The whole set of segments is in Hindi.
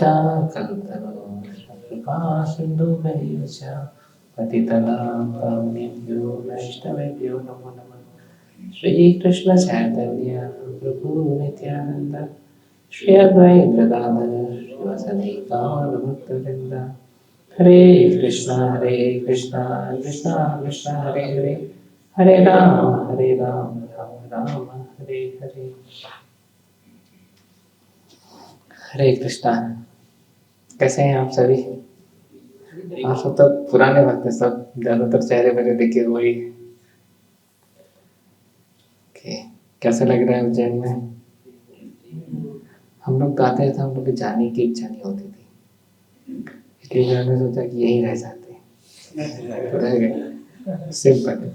कल्पतरुश्च कृपा सिन्धुभ्यैव च पतितनां पावनेभ्यो वैष्णवेभ्यो नमो नमः। श्रीकृष्ण चैतन्य प्रभु नित्यानंद श्री अद्वैत गदाधर श्रीवासदि गौरभक्तवृंद। हरे कृष्णा कृष्णा कृष्णा हरे हरे, हरे राम राम राम हरे हरे। हरे कृष्णा। कैसे हैं आप सभी? आप सब तो पुराने भक्त हैं, सब ज्यादातर चेहरे मेरे देखे हुए ही। कैसा लग रहा है उज्जैन में? हम लोग तो आते थे, हम लोग की जाने की इच्छा नहीं होती थी, इसलिए मैंने सोचा कि यहीं रह जाते हैं, तो रह गए। सिंपल।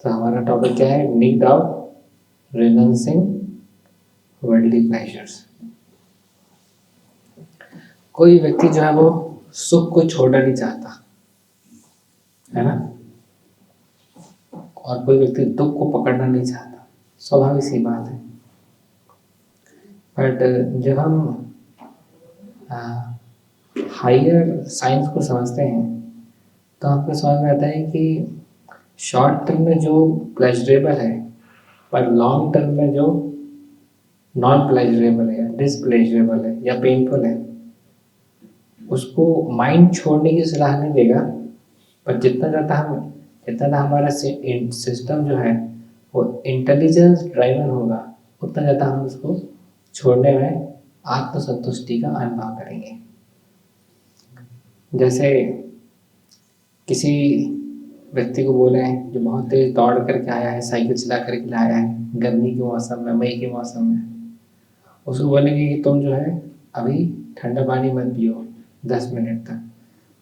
तो हमारा टॉपिक क्या है? Need of renouncing worldly pleasures. कोई व्यक्ति जो है वो सुख को छोड़ना नहीं चाहता है ना, और कोई व्यक्ति दुख को पकड़ना नहीं चाहता, स्वाभाविक सी बात है। बट जब हम हायर साइंस को समझते हैं तो हमको समझ में आता है कि शॉर्ट टर्म में जो प्लेजरेबल है पर लॉन्ग टर्म में जो नॉन प्लेजरेबल है, डिसप्लेजरेबल है या पेनफुल है, उसको माइंड छोड़ने की सलाह नहीं देगा। पर जितना हमारा सिस्टम जो है वो इंटेलिजेंस ड्राइवन होगा, उतना ज़्यादा हम उसको छोड़ने में आत्मसंतुष्टि का अनुभव करेंगे। जैसे किसी व्यक्ति को बोले जो बहुत तेज दौड़ करके आया है, साइकिल चला करके आया है गर्मी के मौसम में, मई के मौसम में, उसको बोलेंगे कि तुम जो है अभी ठंडा पानी मत पियो 10 मिनट तक,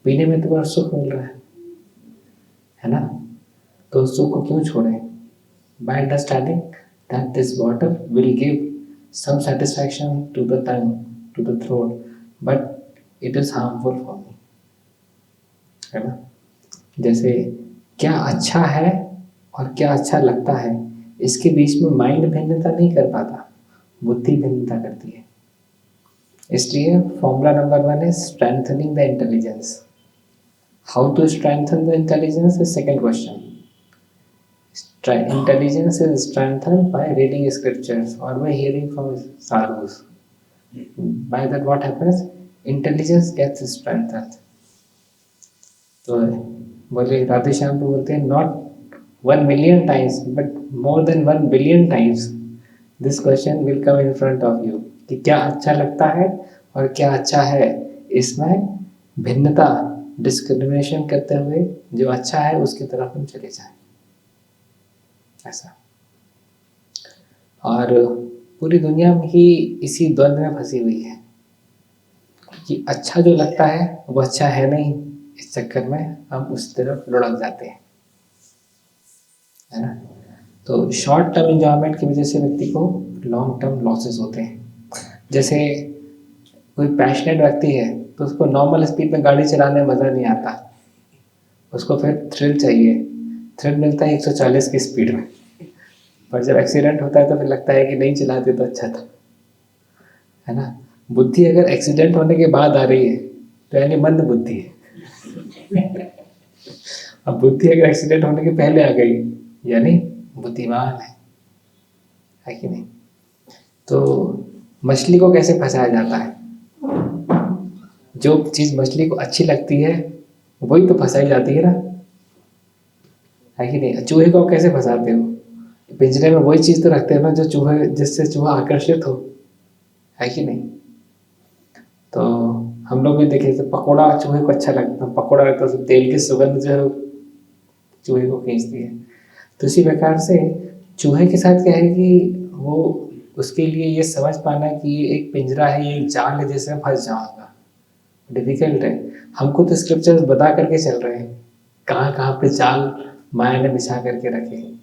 पीने में तुम्हारा सुख मिल रहा है ना, तो उस सुख को क्यों छोड़ें? By understanding that this water will give some satisfaction to the tongue, to the throat, but it is harmful for me, है ना। जैसे क्या अच्छा है और क्या अच्छा लगता है, इसके बीच में माइंड भिन्नता नहीं कर पाता, बुद्धि भिन्नता करती है। इसलिए formula number 1 is strengthening the intelligence. How to strengthen the intelligence is second question. Intelligence is strengthened by reading scriptures or by hearing from sadhus. By that what happens? Intelligence gets strengthened. तो बोले राधे श्याम तो बोलते हैं not 1,000,000 times but more than 1,000,000,000 times this question will come in front of you कि क्या अच्छा लगता है और क्या अच्छा है, इसमें भिन्नता डिस्क्रिमिनेशन करते हुए जो अच्छा है उसकी तरफ हम चले जाएं, ऐसा। और पूरी दुनिया में ही इसी द्वंद्व में फंसी हुई है कि अच्छा जो लगता है वो अच्छा है नहीं, इस चक्कर में हम उस तरफ लुढ़क जाते हैं, है ना। तो शॉर्ट टर्म एंजॉयमेंट की वजह से व्यक्ति को लॉन्ग टर्म लॉसेस होते हैं। जैसे कोई पैशनेट व्यक्ति है तो उसको नॉर्मल स्पीड में गाड़ी चलाने में मज़ा नहीं आता, उसको फिर थ्रिल चाहिए, थ्रिल मिलता है 140 की स्पीड में, पर जब एक्सीडेंट होता है तो फिर लगता है कि नहीं चलाते तो अच्छा था, है ना। बुद्धि अगर एक्सीडेंट होने के बाद आ रही है तो यानी मंद बुद्धि है। अब बुद्धि अगर एक्सीडेंट होने के पहले आ गई यानी बुद्धिमान है कि नहीं। तो मछली को कैसे फंसाया जाता है? जो चीज़ मछली को अच्छी लगती है वही तो फंसाई जाती है ना, है कि नहीं। चूहे को कैसे फंसाते हो? पिंजरे में वही चीज़ तो रखते हो ना जो चूहे, जिससे चूहा आकर्षित हो, है कि नहीं। तो हम लोग भी देखे तो पकोड़ा चूहे को अच्छा लगता है, पकोड़ा रहता है तो तेल की सुगंध जो है चूहे को खींचती है। तो इसी प्रकार से चूहे के साथ क्या है कि वो उसके लिए ये समझ पाना कि ये एक पिंजरा है, ये एक जाल है जिसमें फंस जाऊंगा, डिफिकल्ट है। हमको तो स्क्रिप्चर्स बता करके चल रहे हैं कहाँ कहाँ पे जाल माया ने बिछा करके रखे हैं,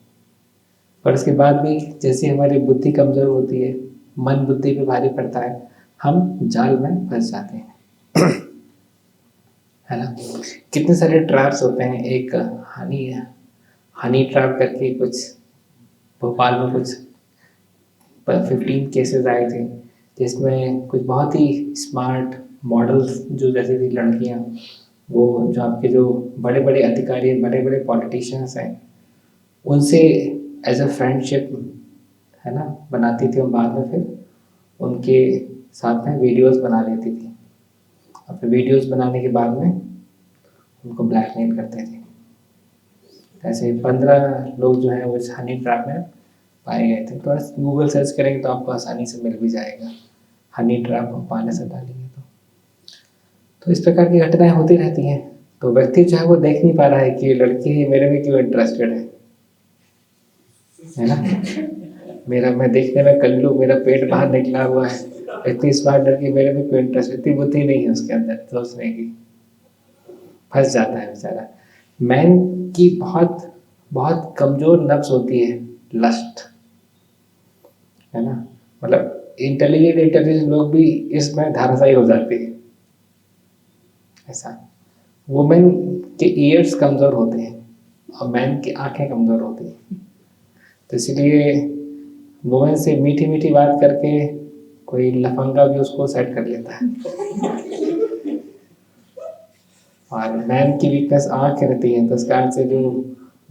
पर उसके बाद भी जैसे हमारी बुद्धि कमज़ोर होती है, मन बुद्धि पे भारी पड़ता है, हम जाल में फंस जाते हैं, है ना। कितने सारे ट्रैप्स होते हैं। एक हनी ट्रैप करके कुछ भोपाल में कुछ 15 केसेस आए थे जिसमें कुछ बहुत ही स्मार्ट मॉडल्स जो जैसे थी लड़कियां, वो जो आपके जो बड़े बड़े अधिकारी, बड़े बड़े पॉलिटिशियंस हैं, उनसे एज अ फ्रेंडशिप, है ना, बनाती थी और बाद में फिर उनके साथ में वीडियोस बना लेती थी और फिर वीडियोस बनाने के बाद में उनको ब्लैकमेल करते थे। ऐसे 15 लोग जो हैं वो इस हनी ट्रैप में पाए गए थे। थोड़ा गूगल सर्च करेंगे तो आपको आसानी से मिल भी जाएगा, हनी ट्रैप हम पाने से डालेंगे तो इस प्रकार की घटनाएं होती रहती हैं। तो व्यक्ति जो है वो देख नहीं पा रहा है कि ये लड़की मेरे में क्यों इंटरेस्टेड है ना। मेरा मैं देखने में कल्लू, मेरा पेट बाहर निकला हुआ है, इतनी स्मार्ट लड़की मेरे में क्यों इंटरेस्ट, इतनी बुद्धि नहीं है उसके अंदर सोचने की। फंस जाता है बेचारा। मैन की बहुत बहुत कमजोर नब्ज होती है लस्ट, है ना। मतलब इंटेलिजेंट लोग भी इसमें धाराशायी हो जाते हैं। ऐसा वुमेन के ईयर्स कमजोर होते हैं और मैन की आंखें कमजोर होती हैं, तो इसलिए वुमेन से मीठी मीठी बात करके कोई लफंगा भी उसको सेट कर लेता है। और मैन की वीकनेस आंख रहती है, तो इस कारण से जो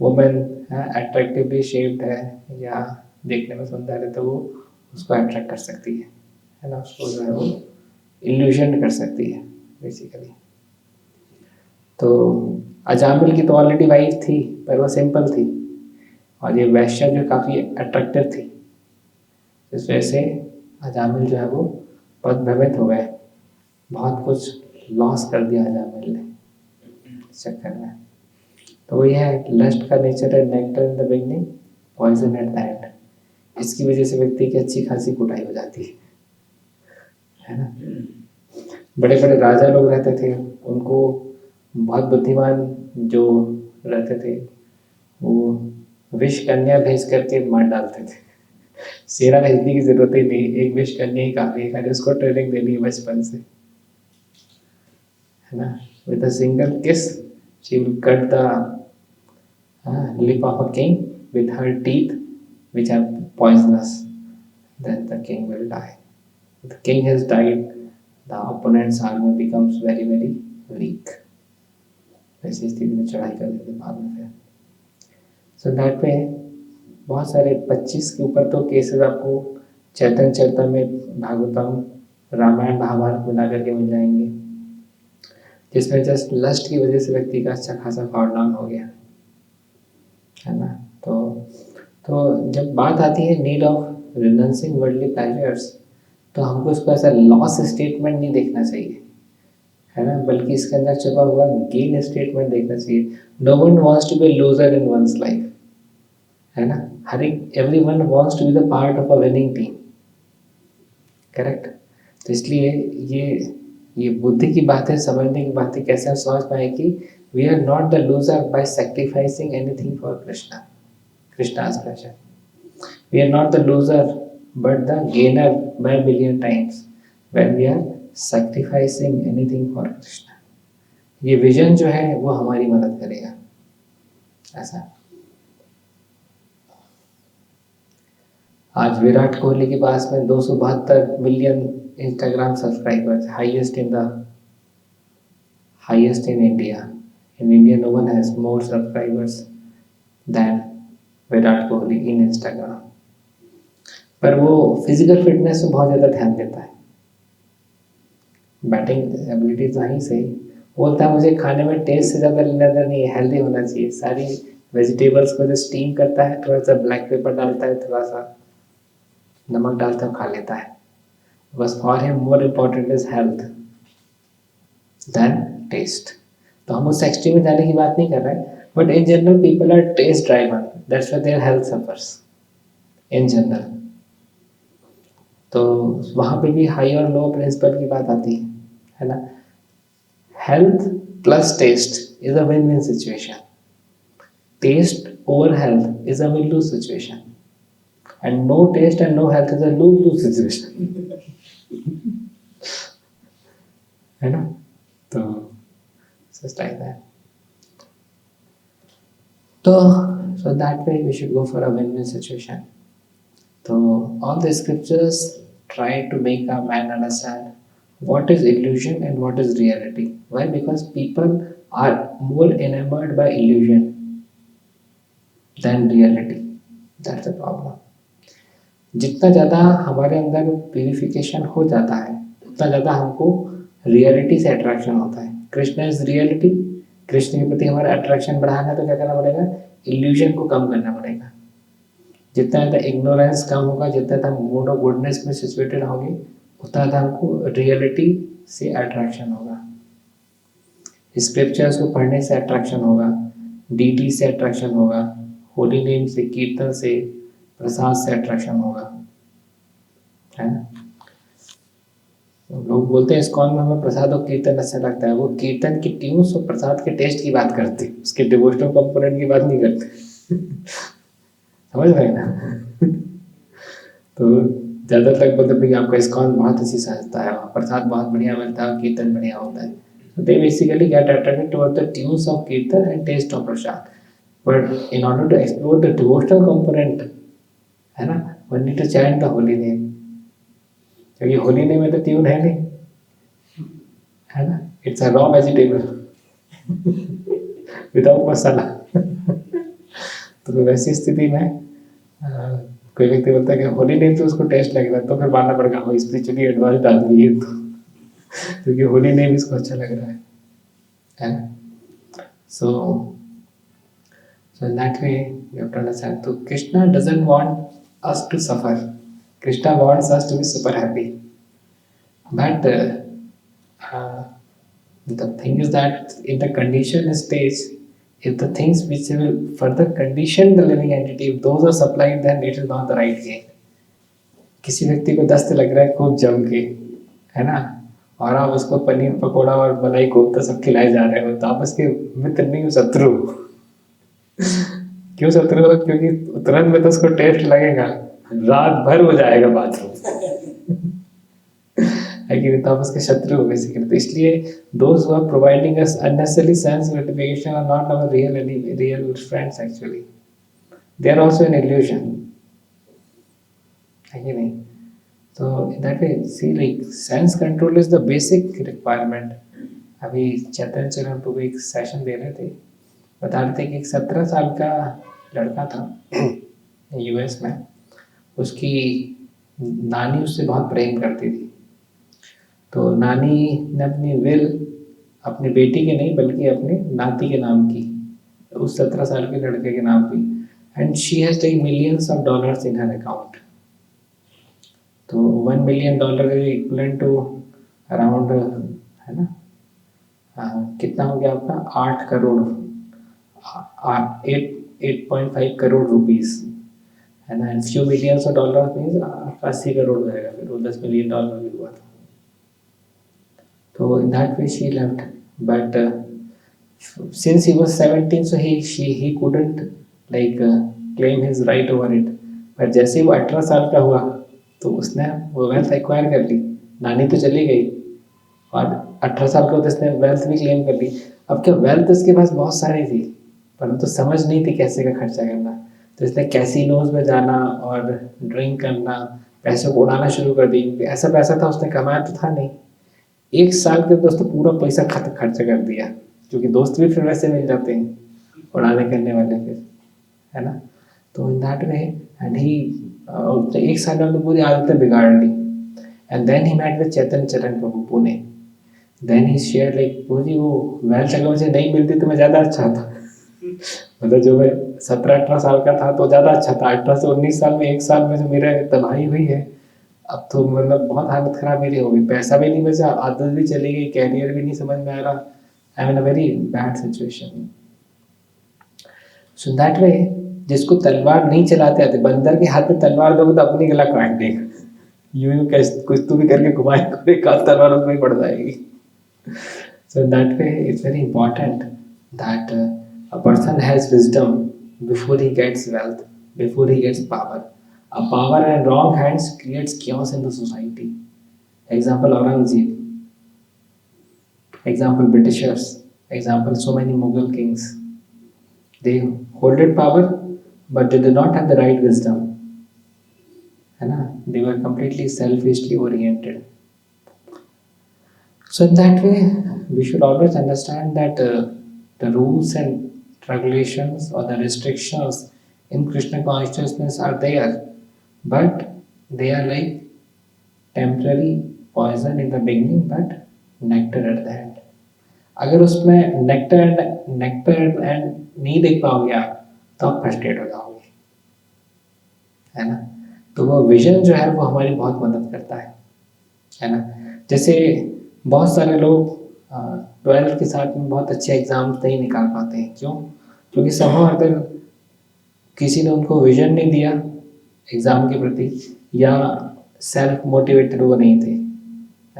वुमेन अट्रैक्टिवली शेप्ड है या देखने में सुंदर है तो वो उसको अट्रैक्ट कर सकती है ना, उसको जो है वो इल्यूशन कर सकती है बेसिकली। तो अजामिल की तो ऑलरेडी वाइफ थी पर वो सिंपल थी, और ये वैश्या जो काफ़ी अट्रैक्टिव थी, इस वजह से अजामिल जो है वो बहुत भ्रमित हो गए, बहुत कुछ लॉस कर दिया अजामिल ने इस चक्कर में। तो वही है, लस्ट का नेचर है nectar in the beginning, poison at the end. इसकी वजह से व्यक्ति की अच्छी खासी कुटाई हो जाती है ना। बड़े बड़े राजा लोग रहते थे, उनको बहुत बुद्धिमान जो रहते थे वो विष कन्या भेज करके मार डालते थे। सेना भेजने की जरूरत ही नहीं, एक विष कन्या ही काफी है, खाली उसको ट्रेनिंग देनी है बचपन से, है ना। विद अ सिंगल किस she will cut the lip of a king with her teeth which are poisonous, then the king will die. The king has died, the opponent's army becomes very very weak. ऐसी स्थिति में चढ़ाई कर देते बाद में फिर। सो दैट वे बहुत सारे 25 के ऊपर तो केसेस आपको चैतन्य चरितमृत, भागवतम, रामायण, महाभारत मिला करके मिल जाएंगे, जिसमें जस्ट लस्ट की वजह से व्यक्ति का अच्छा खासा फॉल डाउन हो गया, है ना। तो जब बात आती है need of renouncing worldly pleasures, तो हमको इसको ऐसा लॉस स्टेटमेंट नहीं देखना चाहिए, है ना, बल्कि इसके अंदर छुपा हुआ गेन स्टेटमेंट देखना चाहिए। No one wants to be loser in one's life, है ना। हर एक everyone wants to be the part of a winning team, correct. तो इसलिए ये बुद्धि की बात है, समझने की बात है, कैसे हम समझ पाए कि we are not the loser by sacrificing anything for Krishna, Krishna's pleasure. We are not the loser but the gainer by a million times when we are sacrificing anything for Krishna. ये विजन जो है वो हमारी मदद करेगा ऐसा। आज विराट कोहली के पास में 272 million Instagram subscribers, highest in India. In India no one has more subscribers than Virat Kohli in Instagram. पर वो फिजिकल फिटनेस में बहुत ज़्यादा ध्यान देता है, बैटिंग एबिलिटी तो ही सही, बोलता है मुझे खाने में टेस्ट से ज़्यादा लेना नहीं है, हेल्दी होना चाहिए। सारी वेजिटेबल्स को जो स्टीम करता है, थोड़ा सा ब्लैक पेपर डालता है, थोड़ा सा नमक डालता है, खा लेता है। बस for him more important is health than taste. तो हम उस एक्सट्रीम में जाने की बात नहीं कर रहे हैं, but in general people are taste driven, that's why their health suffers in general. तो वहाँ पे भी हाई और लो प्रिंसिपल की बात आती है ना। Health plus taste is a win win situation, taste over health is a win lose situation, and no taste and no health is a lose lose situation, है ना। तो just like that. So that way we should go for a win-win situation. So all the scriptures try to make a man understand what is illusion and what is reality. Why? Because people are more enamored by illusion than reality. That's the problem. जितना ज़्यादा हमारे अंदर प्यूरिफिकेशन हो जाता है उतना ज़्यादा हमको रियलिटी से अट्रैक्शन होता है. Krishna is reality. कृष्ण के प्रति हमारा अट्रैक्शन बढ़ाना है तो क्या करना पड़ेगा? इल्यूजन को कम करना पड़ेगा. जितना ज़्यादा इग्नोरेंस कम होगा, जितना ज़्यादा मोड ऑफ गुडनेस में सिचुएटेड होंगे, उतना ज़्यादा हमको रियलिटी से अट्रैक्शन होगा. स्क्रिप्चर्स को पढ़ने से अट्रैक्शन होगा, डीटी से अट्रैक्शन होगा, होली नेम से, कीर्तन से, प्रसाद से अट्रैक्शन होगा, है ना. लोग बोलते हैं इस्कॉन में हमें प्रसाद और कीर्तन अच्छा लगता है. वो कीर्तन की ट्यून्स और प्रसाद के टेस्ट की बात करते, उसके डिवोशनल कंपोनेंट की बात नहीं करते. समझ रहे हैं ना. तो ज़्यादातर बोलते भाई आपका इस्कॉन बहुत अच्छी संस्था है, वहाँ प्रसाद बहुत बढ़िया मिलता है, कीर्तन बढ़िया होता है. So they basically get attracted toward the tunes of kirtan and taste of prasad. But in order to explore the devotional component, है ना, one need to chant the holy name. क्योंकि होली नेम में तो ट्यून है नहीं, है ना. It's a raw vegetable without masala. तो वैसी स्थिति में कोई व्यक्ति बोलता है कि होली नेम तो उसको टेस्ट लग रहा है, तो फिर मानना पड़ेगा हाँ स्पिरिचुअली एडवांस्ड आदमी है तो, क्योंकि होली नेम इसको अच्छा लग रहा है ना. So in that way you have to understand. So Krishna doesn't want us to suffer. Krishna wants us to be super happy. But the thing is that in the conditioned stage, if the things which will further condition the living entity, if those are supplied, then it is not the right gain. किसी व्यक्ति को दस्त लग रहा है खूब जम के, है ना, और आप उसको पनीर पकोड़ा और मलाई कोफ्ता सब खिलाए जा रहे हो, तो आप उसके मित्र नहीं हो, शत्रु. क्यों शत्रु हो? क्योंकि तुरंत में तो उसको टेस्ट लगेगा, रात भर हो जाएगा बाथरूम. है कि तो आप उसके शत्रु हो बेसिकली. तो इसलिए those who are providing us unnecessary sense gratification are not our real friends actually. They are also an illusion. है कि नहीं. So in that way, see, like sense control is the basic requirement. अभी चैतन्य चरण प्रभु एक सेशन दे रहे थे, बता रहे थे कि एक 17 साल का लड़का था यूएस में. उसकी नानी उससे बहुत प्रेम करती थी. तो नानी ने अपनी विल अपनी बेटी के नहीं बल्कि अपने नाती के नाम की, उस 17 साल के लड़के के नाम की. And she has take millions of dollars in her account. तो $1 million is equivalent to around, है ना, कितना हो गया आपका? 8 करोड़, 8.5 करोड़ रुपीस, है ना. And few millions of dollar means 80 crore हो जाएगा. फिर वो $10 million भी हुआ था. तो in that way she left, but since he was 17, so he couldn't like claim his right over it. पर जैसे वो 18 साल का हुआ तो उसने वो वेल्थ एक्वायर कर ली. नानी तो चली गई और 18 साल का तो उसने वेल्थ भी क्लेम कर ली. अब क्या, वेल्थ उसके पास बहुत सारी थी परंतु समझ नहीं थी कैसे का खर्चा करना. तो इसने कैसीनोज में जाना और ड्रिंक करना, पैसों को उड़ाना शुरू कर दी. ऐसा पैसा था उसने कमाया तो था नहीं. 1 साल के दोस्तों पूरा पैसा खर्च कर दिया, क्योंकि दोस्त भी फिर वैसे मिल जाते हैं उड़ाने करने वाले फिर, है ना. तो in that way and he 1 साल में पूरी आदतें बिगाड़ ली. And then he met with Chaitanya Charan Prabhu Pune. Then he share like जी वो वेल्थ अगर मुझे नहीं मिलती तो मैं ज़्यादा अच्छा था. मतलब जो मैं 17-18 साल का था तो ज़्यादा अच्छा था. 18 से 19 साल में 1 साल में जो मेरा तबाही हुई है, अब तो मतलब बहुत हालत ख़राब मेरी हो गई. पैसा भी नहीं बचा, आदत भी चली गई, कैरियर भी नहीं समझ में आ रहा. I am in a very bad situation. So that वे जिसको तलवार नहीं चलाते आते, बंदर के हाथ में तलवार दोगे तो अपनी गला काट देगा. यूं कैसे कुछ तो भी करके घुमाए तो एक आध तलवार उसमें पड़ जाएगी. So that way it's very important that a person has wisdom before he gets wealth, before he gets power. A power in wrong hands creates chaos in the society. Example Aurangzeb. Example Britishers. Example so many Mughal kings. They holded power, but they did not have the right wisdom. they were completely selfishly oriented. So in that way, we should always understand that the rules and regulations or the restrictions in Krishna consciousness are there, but they are like temporary poison in the beginning, but nectar at the end. अगर उसमें नेक्टर एंड नहीं देख पाओगे आप तो आप फ्रस्ट्रेट हो जाओगे, है ना। तो वो विजन जो है वो हमारी बहुत मदद करता है ना। जैसे बहुत सारे लोग 12th के साथ में बहुत अच्छे एग्जाम्स नहीं निकाल पाते हैं, क्यों? क्योंकि समहाउ अगर किसी ने उनको विजन नहीं दिया एग्ज़ाम के प्रति, या सेल्फ मोटिवेटेड वो नहीं थे,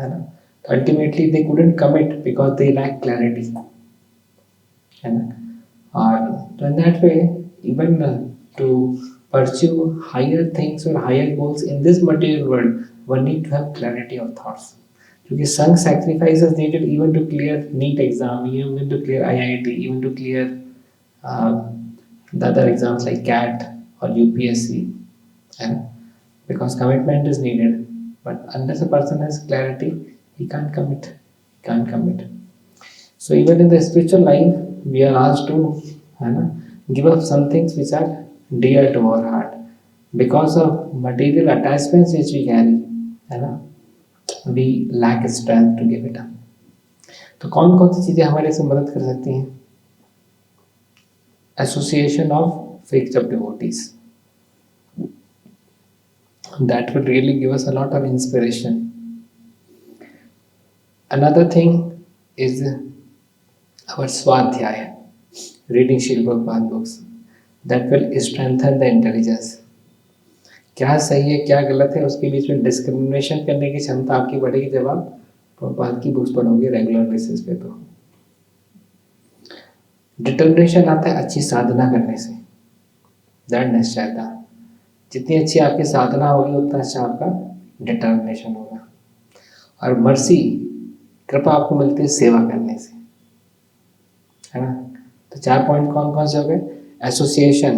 है ना। तो ultimately they couldn't commit because they lack clarity, है ना। और तो in that way even to pursue higher things or higher goals in this material world, one need to have clarity of thoughts. क्योंकि some sacrifices needed even to clear NEET exam, even to clear IIT, even to clear the other exams like CAT or UPSC, and because commitment is needed. But unless a person has clarity, he can't commit. Can't commit. So even in the spiritual life, we are asked to, give up some things which are dear to our heart because of material attachments which we carry, है ना, we lack strength to give it up. तो कौन कौन सी चीज़ें हमारे से मदद कर सकती हैं? Association of fixed up devotees, that will really give us a lot of inspiration. Another thing is our swadhyaya, reading Srila Prabhupada books, that will strengthen the intelligence. क्या सही है क्या गलत है उसके बीच में डिस्क्रिमिनेशन करने की क्षमता आपकी बढ़ेगी जब आप प्रभुपाद की बुक्स पढ़ोगे रेगुलर बेसिस पे। तो डिटर्मिनेशन आता है अच्छी साधना करने से, दृढ़ निश्चयता। जितनी अच्छी आपकी साधना होगी उतना अच्छा आपका डिटर्मिनेशन होगा। और मर्सी, कृपा आपको मिलती है सेवा करने से, है ना। तो 4 पॉइंट कौन कौन से हो गए? एसोसिएशन,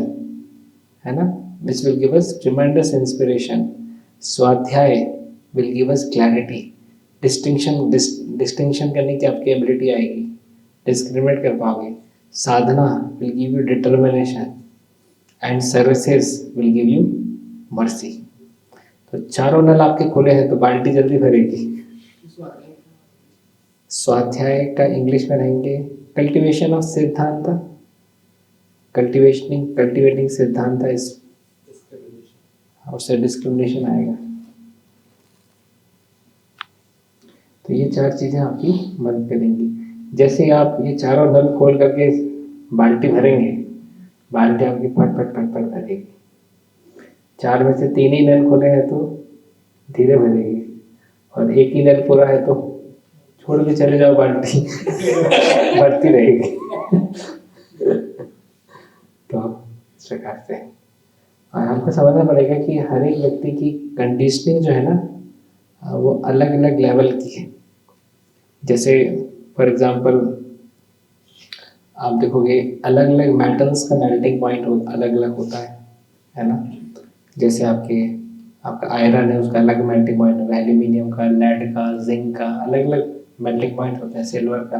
है ना, which will give us tremendous inspiration. स्वाध्याय will give us clarity. Distinction करने की आपकी एबिलिटी आएगी, डिस्क्रिमिनेट कर पाओगे। साधना will give you determination and services will give you mercy. तो चारों नल आपके खुले हैं तो बाल्टी जल्दी भरेगी। स्वाध्याय का इंग्लिश में रहेंगे कल्टिवेशन ऑफ सिद्धांत, कल्टिवेटिंग सिद्धांत इस, उससे डिस्क्रिमिनेशन आएगा। तो ये 4 चीज़ें आपकी मदद करेंगी। जैसे आप ये चारों नल खोल करके बाल्टी भरेंगे, बाल्टी आपकी फट फट फट फट भरेगी। 4 में से 3 ही नल खोले हैं तो धीरे भरेगी, और एक ही नल पूरा है तो छोड़ के चले जाओ, बाल्टी भरती रहेगी। तो आप इस प्रकार से, और हमको समझना पड़ेगा कि हर एक व्यक्ति की कंडीशनिंग जो है ना वो अलग अलग लेवल की है। जैसे फॉर एग्जांपल आप देखोगे अलग अलग मेटल्स का मेल्टिंग पॉइंट अलग अलग होता है ना। जैसे आपका आयरन है उसका अलग मेल्टिंग पॉइंट होगा, एल्यूमिनियम का, लेड का, जिंक का अलग अलग मेल्टिंग पॉइंट होता है, सिल्वर का,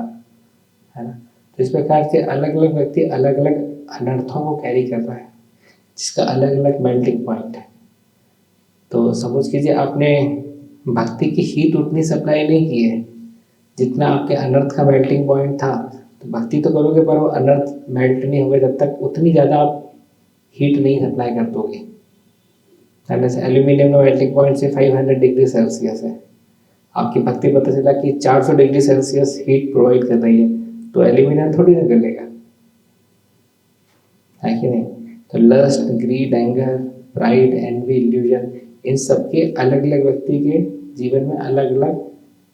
है ना। तो इस प्रकार से अलग अलग व्यक्ति अलग अलग अनर्थों को कैरी कर रहा है जिसका अलग अलग मेल्टिंग पॉइंट है। तो सपोज कीजिए आपने भक्ति की हीट उतनी सप्लाई नहीं की है जितना आपके अनर्थ का मेल्टिंग पॉइंट था, तो भक्ति तो करोगे पर वो अनर्थ मेल्ट नहीं होगा जब तक उतनी ज़्यादा आप हीट नहीं सप्लाई कर दोगे। जैसे एल्यूमिनियम का मेल्टिंग पॉइंट से 500 डिग्री सेल्सियस है, आपकी भक्ति पता चला कि 400 डिग्री सेल्सियस हीट प्रोवाइड कर रही है, तो एल्यूमिनियम थोड़ी ना गलेगा, है कि नहीं। तो lust, greed, anger, pride, envy, illusion, इन सब के अलग अलग व्यक्ति के जीवन में अलग अलग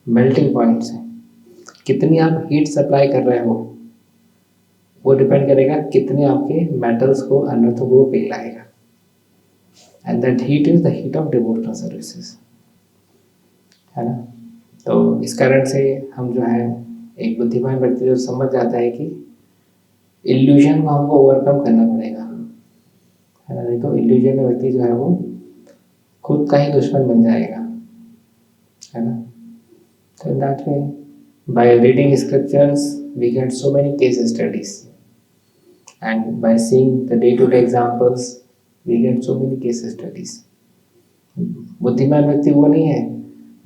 मेल्टिंग पॉइंट्स हैं। कितनी आप हीट सप्लाई कर रहे हो वो डिपेंड करेगा कितने आपके मेटल्स को अनर्थों को पिघलाएगा। And that heat is the heat of devotional services, है ना। तो इस कारण से हम जो है एक बुद्धिमान व्यक्ति जो समझ जाता है कि इल्यूजन को हमको ओवरकम करना पड़ेगा, है ना। नहीं तो इल्यूजन में व्यक्ति जो है वो खुद का ही दुश्मन बन जाएगा, है ना। तो in that way, by reading scriptures we get so many case studies, and by seeing the day to day examples we get so many case studies. बुद्धिमान व्यक्ति वो नहीं है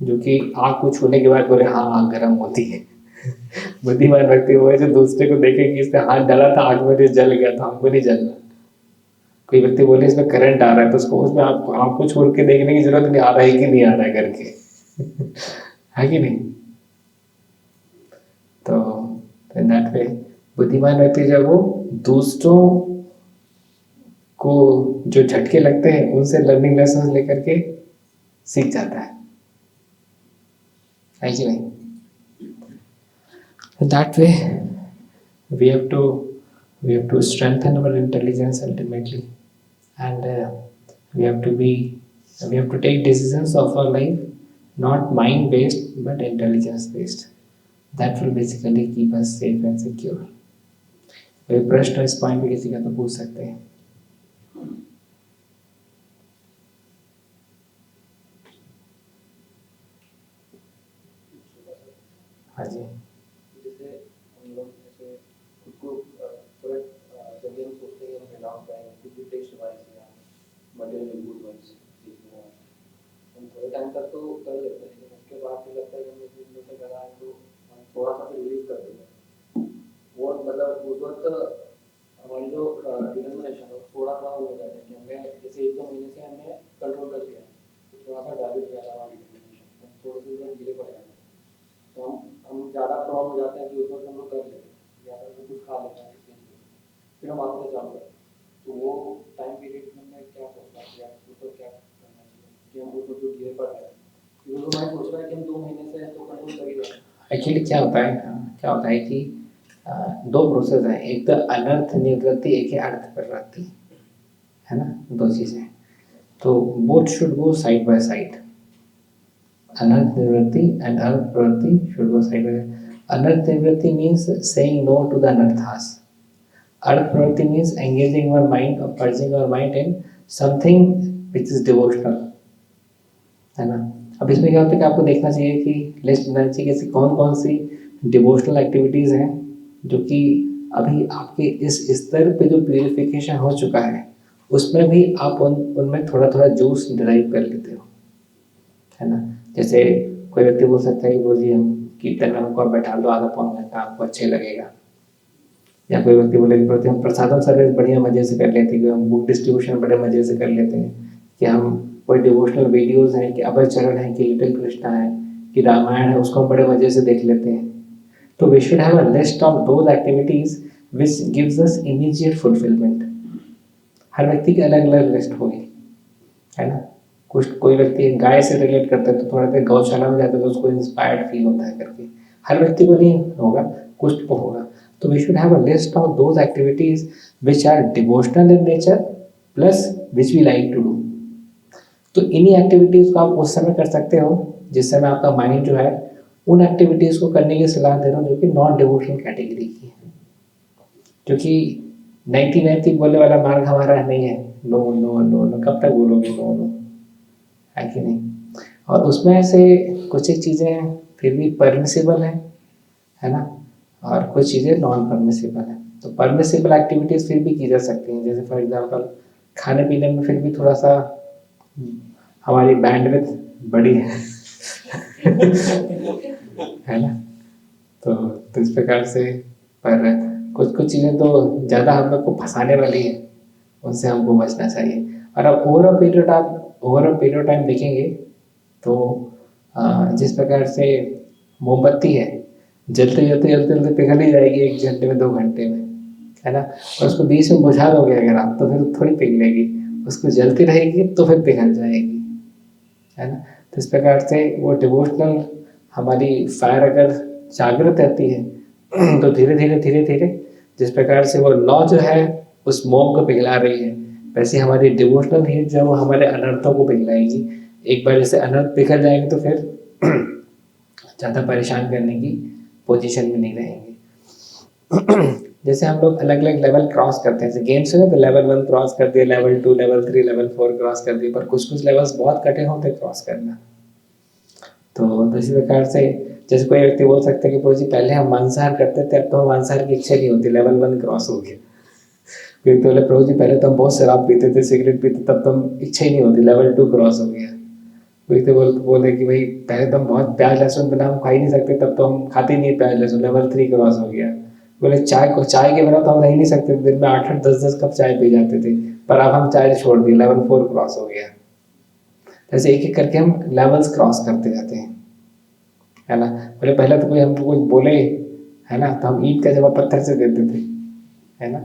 जो कि आग को छूने के बाद बोले हाँ आग गर्म होती है। बुद्धिमान व्यक्ति वो है जो दूसरे को देखे कि इसने हाथ डाला था आग में जल गया था, हमको नहीं जलना। कोई व्यक्ति बोले इसमें करंट आ रहा है तो उसको उसमें आपको छोड़ के देखने की जरूरत नहीं, आ रहा है कि नहीं आ रहा है करके। है कि नहीं। तो इन दैट वे बुद्धिमान व्यक्ति जब वो दूसरों को जो झटके लगते हैं उनसे लर्निंग लेसन लेकर के सीख जाता है कि नहीं। That way we have to strengthen our intelligence ultimately, and we have to take decisions of our life not mind based but intelligence based. That will basically keep us safe and secure. कोई प्रश्न इस पॉइंट पे किसी का तो पूछ सकते हैं। हाँ जी। जैसे हम लोग जैसे खुद को थोड़ा जब हम सोचते हैं हम बिलोंग करेंगे क्योंकि टेस्ट वाइज या मटेरियल गुड वाइज हम थोड़े टाइम तक तो कर लेते हैं, लेकिन उसके बाद फिर लगता है कि हम इस चीज़ से कर रहे हैं तो हम थोड़ा सा फिर रिलीज कर देते हैं। वो मतलब उस वक्त हमारी जो डिटर्मिनेशन है थोड़ा सा हो जाता है कि हमने जैसे 1-2 महीने से हमने कंट्रोल कर लिया तो थोड़ा सा डायवर्ट किया था हमारी डिटर्मिनेशन, थोड़े से उधर धीरे पड़ जाते हैं तो हम ज़्यादा प्रॉब्लम हो जाते हैं कि उस वक्त हम लोग कर लेते हैं या फिर कुछ खा लेते हैं किसी चीज़ फिर हम वापस चालू करते हैं। तो वो टाइम पीरियड में मैं क्या सोचता हूँ या उस वक्त क्या करना चाहिए कि हम उस वक्त जो धीरे पड़ रहे हैं क्योंकि वो मैं सोच रहा है कि हम 2 महीने से तो कंट्रोल कर ही रहे हैं। एक्चुअली क्या होता है कि दो प्रोसेस है, एक तो अनर्थ निवृत्ति, एक है अर्थ प्रवृत्ति, है ना, दो चीजें। तो both should go side by side. अनर्थ निवृत्ति एंड अर्थ प्रवृत्ति शुड गो साइड बाय। अनर्थ निवृत्ति means saying no to the अनर्थास। अर्थ प्रवृत्ति means engaging our mind or purging our mind in something which is devotional, है ना। अब इसमें क्या होता है कि आपको देखना चाहिए कि लिस्ट बनानी चाहिए कि कौन कौन सी डिवोशनल एक्टिविटीज़ हैं जो कि अभी आपके इस स्तर पे जो प्यूरिफिकेशन हो चुका है उसमें भी आप उनमें थोड़ा थोड़ा जूस डिराइव कर लेते हो, है ना। जैसे कोई व्यक्ति बोल सकता है कि वो जी हम कीर्तन में हमको आप बैठा दो आधा पौन घंटा, आपको अच्छे लगेगा। या कोई व्यक्ति बोले कि हम प्रसादम सर्विस बढ़िया मज़े से कर लेते हैं, कि हम बुक डिस्ट्रीब्यूशन बड़े मज़े से कर लेते हैं, कि हम कोई डिवोशनल वीडियोस हैं, कि अभय चरण है, कि लिटिल कृष्णा है, कि रामायण है, उसको हम बड़े मज़े से देख लेते हैं। तो we should have a list of those activities which gives us immediate fulfilment. हर व्यक्ति की अलग अलग लिस्ट होगी, है ना। कोई व्यक्ति गाय से रिलेट करता है तो थोड़ा देर गौशाला में जाता है तो उसको इंस्पायर्ड फील होता है करके, हर व्यक्ति को नहीं होगा, कुछ को होगा। तो we should have a list of those activities which are devotional in nature plus which we like to do. तो इन्हीं एक्टिविटीज़ को आप उस समय कर सकते हो जिस समय आपका माइंड जो है उन एक्टिविटीज़ को करने की सलाह दे रहा हूँ जो कि नॉन डिवोशनल कैटेगरी की है, क्योंकि नैतिक नैतिक बोलने वाला मार्ग हमारा नहीं है। नो नो नो नो कब तक बोलोगे नो नो, है कि नहीं। और उसमें से कुछ एक चीज़ें फिर भी परमिसिबल हैं, है ना, और कुछ चीज़ें नॉन परमिसिबल हैं। तो परमिसिबल एक्टिविटीज़ फिर भी की जा सकती हैं, जैसे फॉर एग्जांपल खाने पीने में फिर भी थोड़ा सा हमारी बैंडविड्थ बड़ी है है ना। तो इस प्रकार से पर कुछ कुछ चीज़ें तो ज़्यादा हम लोग को फंसाने वाली है, उनसे हमको बचना चाहिए। और अब ओवर अ पीरियड टाइम देखेंगे तो जिस प्रकार से मोमबत्ती है जलते जलते जलते जलते पिघल ही जाएगी 1 घंटे में 2 घंटे में, है ना। और उसको बीच में बुझा दोगे अगर आप तो फिर थोड़ी पिघलेगी, उसको जलती रहेगी तो फिर पिघल जाएगी, है ना। तो इस प्रकार से वो डिवोशनल हमारी फायर अगर जागृत रहती है तो धीरे धीरे धीरे धीरे जिस प्रकार से वो लॉ जो है उस मोम को पिघला रही है, वैसे हमारी डिवोशनल हीट जो है वो हमारे अनर्थों को पिघलाएगी। एक बार जैसे अनर्थ पिघल जाएंगे तो फिर ज़्यादा परेशान करने की पोजीशन में नहीं रहेंगे। जैसे हम लोग अलग अलग लेवल क्रॉस करते हैं, जैसे गेम्स है ना, तो लेवल 1 क्रॉस कर दिया, लेवल 2, लेवल 3, लेवल 4 क्रॉस कर दिया, पर कुछ कुछ लेवल्स बहुत कठिन होते हैं क्रॉस करना। तो इसी प्रकार से जैसे कोई व्यक्ति बोल सकता है कि प्रभु जी पहले हम मांसाहार करते थे, अब तो हम मांसाहार की इच्छा नहीं होती, लेवल 1 क्रॉस हो गया। कोई तो बोले प्रभु जी पहले तो हम बहुत शराब पीते थे, सिगरेट पीते, तब तो हम इच्छा ही नहीं होती, लेवल 2 क्रॉस हो गया। कोई तो बोले कि भाई पहले तो हम बहुत प्याज लहसुन बिना हम खा ही नहीं सकते, तब तो हम खाते नहीं प्याज लहसुन, लेवल 3 क्रॉस हो गया। बोले चाय के बिना तो हम रह नहीं सकते, दिन में 8-8 10-10 कप चाय पी जाते थे, पर अब हम चाय छोड़ दी, लेवल 4 क्रॉस हो गया। ऐसे एक एक करके हम लेवल्स क्रॉस करते जाते हैं, है ना। बोले पहले तो कोई हमको कुछ बोले, है ना, तो हम ईंट का जवाब पत्थर से देते थे, है ना।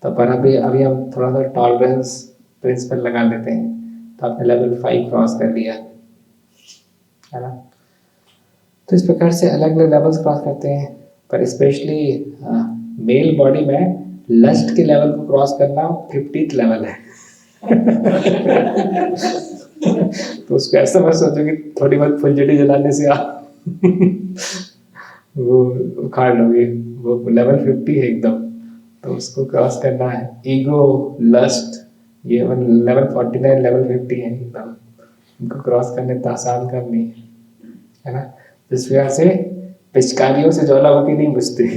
तो पर अभी अभी हम थोड़ा सा टॉलरेंस प्रिंसिपल लगा लेते हैं, तो आपने लेवल 5 क्रॉस कर लिया, है ना। तो इस प्रकार से अलग अलग लेवल्स क्रॉस करते हैं, पर स्पेशली मेल बॉडी में लस्ट के लेवल को क्रॉस करना 50th लेवल है। तो उसको ऐसा मत सोचो कि थोड़ी बहुत फुलझड़ी जलाने से आप वो उखाड़ लोगे, वो लेवल 50 है एकदम, तो उसको क्रॉस करना है। ईगो, लस्ट, ये लेवल 49, लेवल 50 है एकदम, इनको क्रॉस करने तो आसान काम नहीं है ना। इस वजह से पिचकारियों से ज्वालामुखी नहीं बुझती।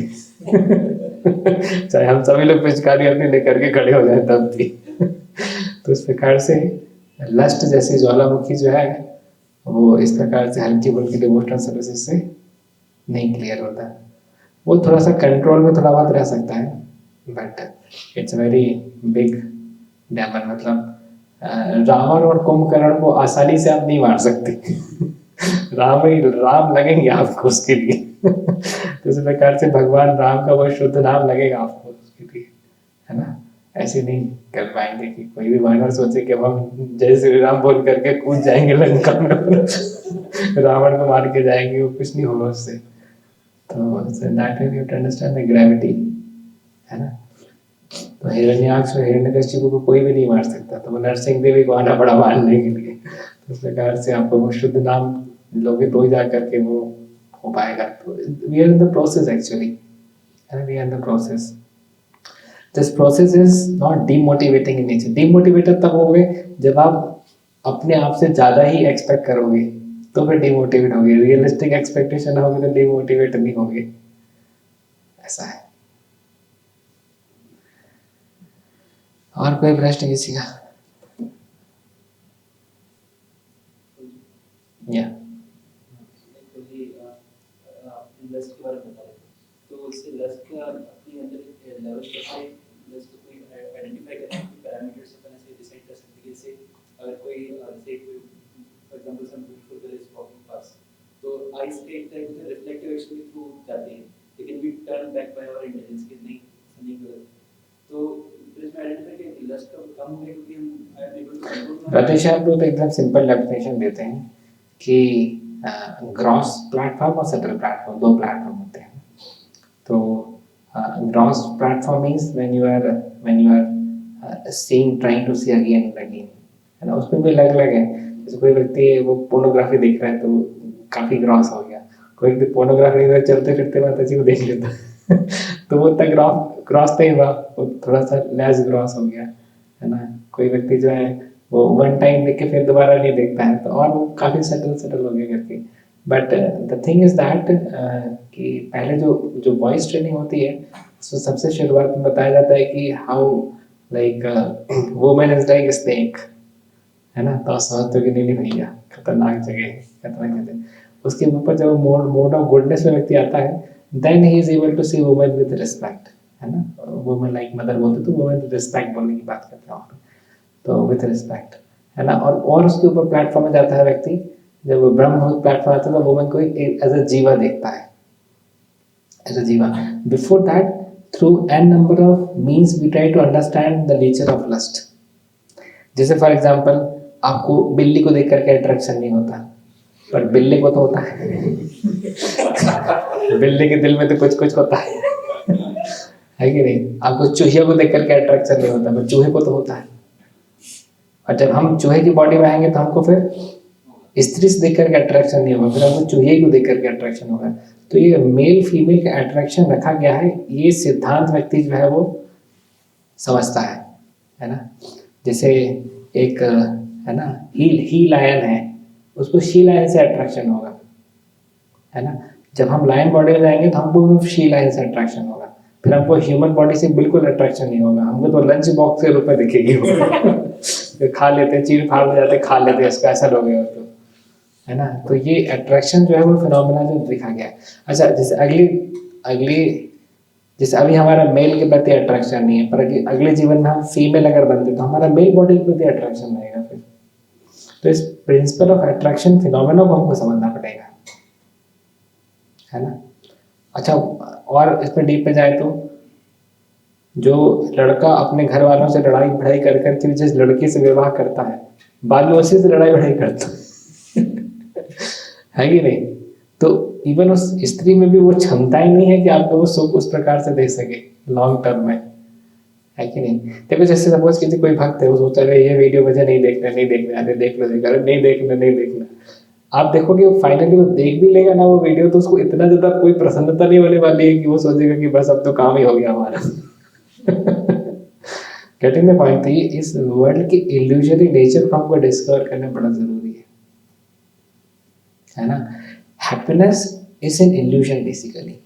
चाहे हम सभी लोग पिचकारी अपनी लेकर के खड़े हो जाए तब भी। तो इस प्रकार से लस्ट जैसी ज्वालामुखी जो है वो इस प्रकार से हल्की फुल्की डिवोशनल सर्विसेज से नहीं क्लियर होता है। वो थोड़ा सा कंट्रोल में थोड़ा बहुत रह सकता है, but it's very big demon. मतलब रावण और कुंभकर्ण को आसानी से आप नहीं मार सकते। राम लगेंगे आपको उसके लिए। तो इस प्रकार से भगवान राम का वो शुद्ध नाम लगेगा आपको उसके लिए, है ना। ऐसे नहीं कर पाएंगे कि कोई भी वानर सोचे कि अब हम जय श्री राम बोल करके कूद जाएंगे लंका में, रावण को मार के जाएंगे, वो कुछ नहीं होगा उससे। तो that way we have to understand the gravity, है ना। तो हिरण्याक्ष और हिरण्यकशिपु को कोई भी नहीं मार सकता, तो वो नरसिंह देवी को आना पड़ा मारने के लिए। तो इस प्रकार से आपको वो शुद्ध नाम लोगे तो ही जा करके वो हो पाएगा। तो we are in the process actually, we are in the process. This process is not demotivating in nature. Demotivated तब होगे जब आप अपने आप से ज़्यादा ही एक्सपेक्ट करोगे, तो फिर डीमोटिवेट होगे। रियलिस्टिक एक्सपेक्टेशन होगी तो डीमोटिवेट नहीं होगे, ऐसा है। और कोई प्रश्न किसी का? या लस्ट के बारे में बता रहे थे, तो उससे लस्ट का अपने अंदर लेवल कैसे लस्ट को कोई आइडेंटिफाई करने के पैरामीटर्स अपन ऐसे डिसाइड कर सकते हैं कि जैसे अगर कोई से कोई for example some beautiful girl is walking pass, तो आईज के एक टाइप से रिफ्लेक्टिव एक्शन थ्रू जाते हैं, लेकिन we turn back by our intelligence कि नहीं समझिंग गलत। तो इसमें आइडेंटिफाई करके लस्ट का कम हो गया क्योंकि हम I am able to control. प्रतिशत लोग एकदम सिंपल डेफिनेशन देते हैं कि ग्रॉस प्लेटफॉर्म और सटल प्लेटफॉर्म, दो प्लेटफॉर्म होते हैं। तो gross platform means when you are seeing, trying to see again and again, है ना। उसमें भी अलग अलग है। जैसे कोई व्यक्ति वो पोर्नोग्राफी देख रहा है तो काफ़ी ग्रॉस हो गया, कोई व्यक्ति पोर्नोग्राफी नहीं चलते फिरते माता जी को देख लेता तो वो तक ग्रॉस नहीं हुआ, वो थोड़ा सा लेस ग्रॉस हो गया, है ना। कोई व्यक्ति जो है वो वन टाइम देख के फिर दोबारा नहीं देखता है, तो और वो काफ़ी सेटल हो गया करके। But the thing is that कि पहले जो वॉइस ट्रेनिंग होती है उसमें सबसे शुरुआत में बताया जाता है कि how like women is like snake, है ना। तो समझते हो कि नहीं भैया खतरनाक जगह है, खतरनाक जगह। उसके ऊपर जब मोड ऑफ गुडनेस में व्यक्ति आता है, then he is able to see women with respect, है ना। वुमेन लाइक मदर बोलते तो वुमेन विद रिस्पेक्ट बोलने की बात करते हैं, तो विथ रिस्पेक्ट, है ना। और उसके ऊपर प्लेटफॉर्म में जाता है व्यक्ति, जब ब्रह्म प्लेटफॉर्म आता है तो वुमेन को एज अ जीवा देखता है, as a jiva. Before that through an number of means we try to understand the nature of lust. जैसे फॉर एग्जाम्पल आपको बिल्ली को देख करके अट्रैक्शन नहीं होता, पर बिल्ली को तो होता है। बिल्ली के दिल में तो कुछ कुछ होता है कि नहीं। आपको चूहे को देख करके अट्रैक्शन नहीं होता, पर चूहे को तो होता है। और जब हम चूहे की बॉडी में आएंगे तो हमको फिर स्त्री से देख करके अट्रैक्शन नहीं होगा, फिर हमको चूहे को देख करके अट्रैक्शन होगा। तो ये मेल फीमेल का अट्रैक्शन रखा गया है, ये सिद्धांत व्यक्ति जो है वो समझता है ना। जैसे एक है ना ही लायन है, उसको शी लायन से अट्रैक्शन होगा, है ना। जब हम लायन बॉडी में जाएंगे तो हमको शी लायन से अट्रैक्शन होगा, फिर हमको ह्यूमन बॉडी से बिल्कुल अट्रैक्शन नहीं होगा, हमको तो लंच बॉक्स के रूप में दिखेगी वो खा लेते, चीर फाड़ जाते, खा लेते, इसका ऐसा लोग तो है ना। तो ये अट्रैक्शन जो है वो फिनोमेना जो दिखा गया है। अच्छा, जैसे अगली जैसे अभी हमारा मेल के प्रति अट्रैक्शन नहीं है, पर अगले जीवन में हम फीमेल अगर बनते तो हमारा मेल बॉडी के प्रति अट्रैक्शन रहेगा फिर। तो इस प्रिंसिपल ऑफ अट्रैक्शन फिनोमेना को हमको समझना पड़ेगा, है ना। अच्छा, और इसमें डीप पे जाए तो जो लड़का अपने घर वालों से लड़ाई बढ़ाई कर करके जिस लड़की से विवाह करता है, बाद में उसी से लड़ाई बढ़ाई करता है कि नहीं। तो इवन उस स्त्री में भी वो क्षमताएं नहीं है कि आपको वो सुख उस प्रकार से दे सके लॉन्ग टर्म में, है कि नहीं। देखो जैसे सपोज किसी कोई भक्त है, वो सोच रहे ये वीडियो मुझे नहीं देखना, नहीं देखना, अरे देख लो, नहीं देखना। आप देखोगे फाइनली वो देख भी लेगा ना वो वीडियो, तो उसको इतना ज्यादा कोई प्रसन्नता नहीं होने वाली है कि वो सोचेगा कि बस अब तो काम ही हो गया हमारा गेटिंग द पॉइंट। तो ये इस वर्ल्ड के इल्यूजनरी नेचर को हमको डिस्कवर करना बड़ा जरूरी है ना। Happiness is an illusion, basically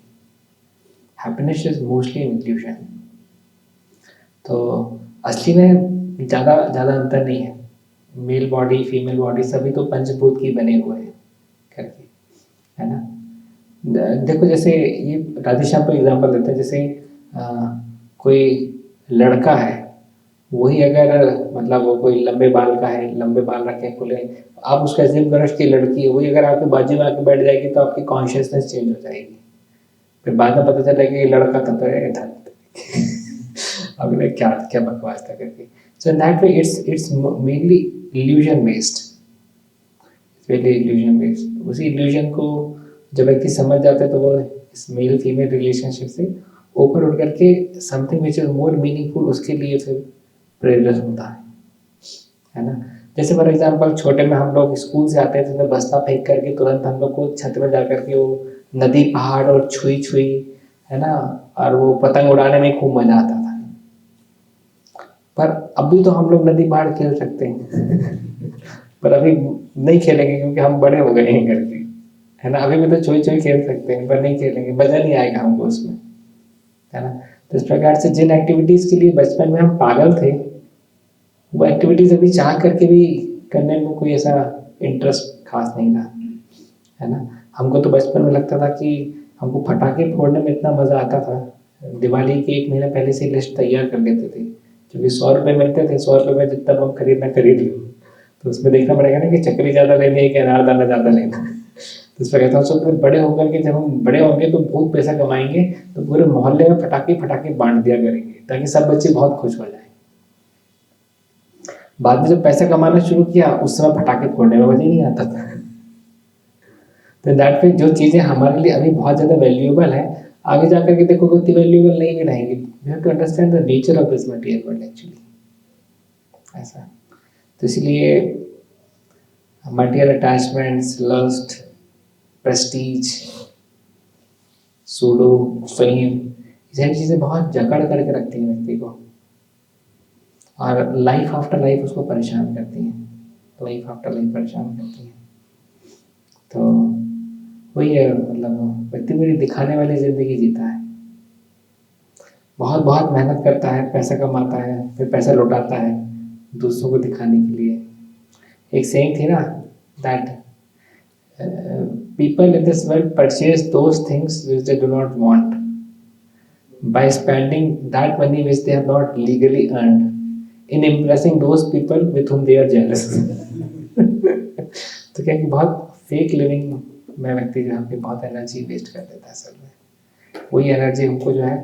happiness is mostly an illusion. तो असली में ज़्यादा अंतर नहीं है, मेल बॉडी फीमेल बॉडी सभी तो पंचभूत की बने हुए हैं करके, है ना। देखो जैसे ये राधेश्याम को एग्जांपल देते हैं, जैसे कोई लड़का है, वही अगर मतलब वो कोई लंबे बाल का है, लंबे बाल रखे खुले, आप उसका जिम करो की लड़की है, वही अगर आपके बाजू में आके बैठ जाएगी तो आपकी कॉन्शियसनेस चेंज हो जाएगी, फिर बाद में पता चलेगा ये लड़का था तो अगले क्या बकवास था करके। So in that way it's mainly illusion based, really illusion based। उसी illusion को जब व्यक्ति समझ जाता है तो वो इस मेल फीमेल रिलेशनशिप से ऊपर उठ करके something which is more meaningful उसके लिए फिर प्रेरित होता है ना। जैसे फॉर एग्जांपल छोटे में हम लोग स्कूल से आते थे तो बस्ता फेंक करके तुरंत हम लोग को छत में जा करके वो नदी पहाड़ और छुई है ना, और वो पतंग उड़ाने में खूब मजा आता था। पर अभी तो हम लोग नदी पहाड़ खेल सकते हैं पर अभी नहीं खेलेंगे क्योंकि हम बड़े हो गए हैं करके, है ना। अभी भी तो छुई खेल सकते हैं पर नहीं खेलेंगे, मजा नहीं आएगा हमको उसमें, है ना। तो इस प्रकार से जिन एक्टिविटीज के लिए बचपन में हम पागल थे, वो एक्टिविटीज अभी चाह करके भी करने में कोई ऐसा इंटरेस्ट खास नहीं था, है ना। हमको तो बचपन में लगता था कि हमको पटाखे फोड़ने में इतना मजा आता था, दिवाली के 1 महीना पहले से लिस्ट तैयार कर लेते थे, क्योंकि 100 रुपये मिलते थे, 100 रुपये में जितना हम खरीदना खरीद लो। तो उसमें देखना पड़ेगा ना कि चक्री ज़्यादा लेनी है कि अनारदाना ज़्यादा लेना। तो इस पर कहता हूँ सब फिर बड़े होकर के जब हम बड़े होंगे तो बहुत पैसा कमाएंगे तो पूरे मोहल्ले में पटाखे बांट दिया करेंगे ताकि सब बच्चे बहुत खुश हो जाए। बाद में जब पैसा कमाना शुरू किया उस समय पटाखे फोड़ने में मजा ही नहीं आता था। तो दैट वे जो चीज़ें हमारे लिए अभी बहुत ज़्यादा वैल्यूएबल है, आगे जाकर के देखो उतनी वैल्यूएबल नहीं भी रहेंगी। You have to understand the nature of this material world actually, ऐसा। तो इसलिए material attachments, lust, prestige, pseudo, fame, ये सारी चीज़ें बहुत जकड़ करके रखती हैं व्यक्ति को और लाइफ आफ्टर लाइफ उसको परेशान करती हैं, लाइफ आफ्टर लाइफ परेशान करती हैं। तो वही है, मतलब व्यक्ति पूरी दिखाने वाली ज़िंदगी जीता है, बहुत मेहनत करता है, पैसा कमाता है, फिर पैसा लौटाता है दूसरों को दिखाने के लिए। एक सेइंग थी ना, that people in this world purchase those things which they do not want by spending that money which they have not legally earned in impressing those people with whom they are jealous। तो क्या कि बहुत फेक लिविंग में व्यक्ति जो है बहुत एनर्जी वेस्ट कर देता है। असल में वही एनर्जी हमको जो है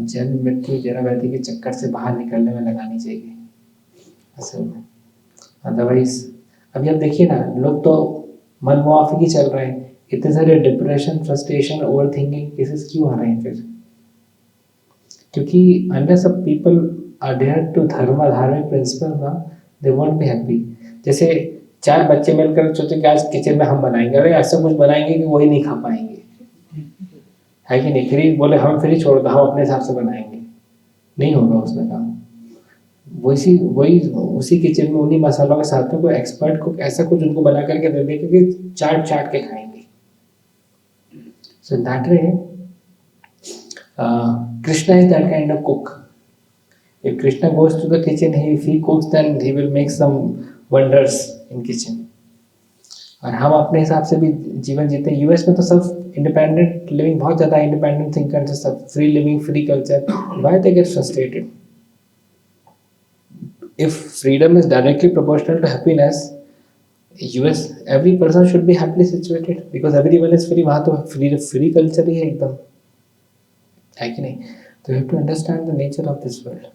जन्म मृत्यु जरा व्याधि के चक्कर से बाहर निकलने में लगानी चाहिए असल में। अदरवाइज अभी आप देखिए ना, लोग तो मनमुआफिक ही चल रहे हैं, इतने सारे depression, frustration, over thinking cases क्यों आ रहे हैं फिर? क्योंकि अनलेस सब पीपल अडेयर टू धार्मिक प्रिंसिपल ना, दे वोंट बी हैप्पी। जैसे 4 बच्चे मिलकर सोचे कि आज किचन में हम बनाएंगे, अरे ऐसा कुछ बनाएंगे कि वही नहीं खा पाएंगे, है कि नहीं। फ्री बोले हम फ्री छोड़ दो, हम अपने हिसाब से बनाएंगे, नहीं होगा उसमें काम। वैसी वही उसी किचन में उन्हीं मसालों के साथ में कोई एक्सपर्ट को ऐसा कुछ उनको बना करके दे दे क्योंकि चाट चाट के खाएंगे। सो that way Krishna is that kind of cook. If Krishna goes to the kitchen, if he cooks, then he will make some wonders in kitchen. और हम अपने हिसाब से भी जीवन जीते हैं। यूएस में तो सब इंडिपेंडेंट लिविंग, बहुत ज़्यादा इंडिपेंडेंट थिंकर्स, सब free living, free culture. Why they get frustrated? If freedom is directly proportional to happiness, US every person should be happily situated because everyone is free। वहाँ तो फ्री कल्चर ही है एकदम, है कि नहीं। तो you have to understand the nature of this world।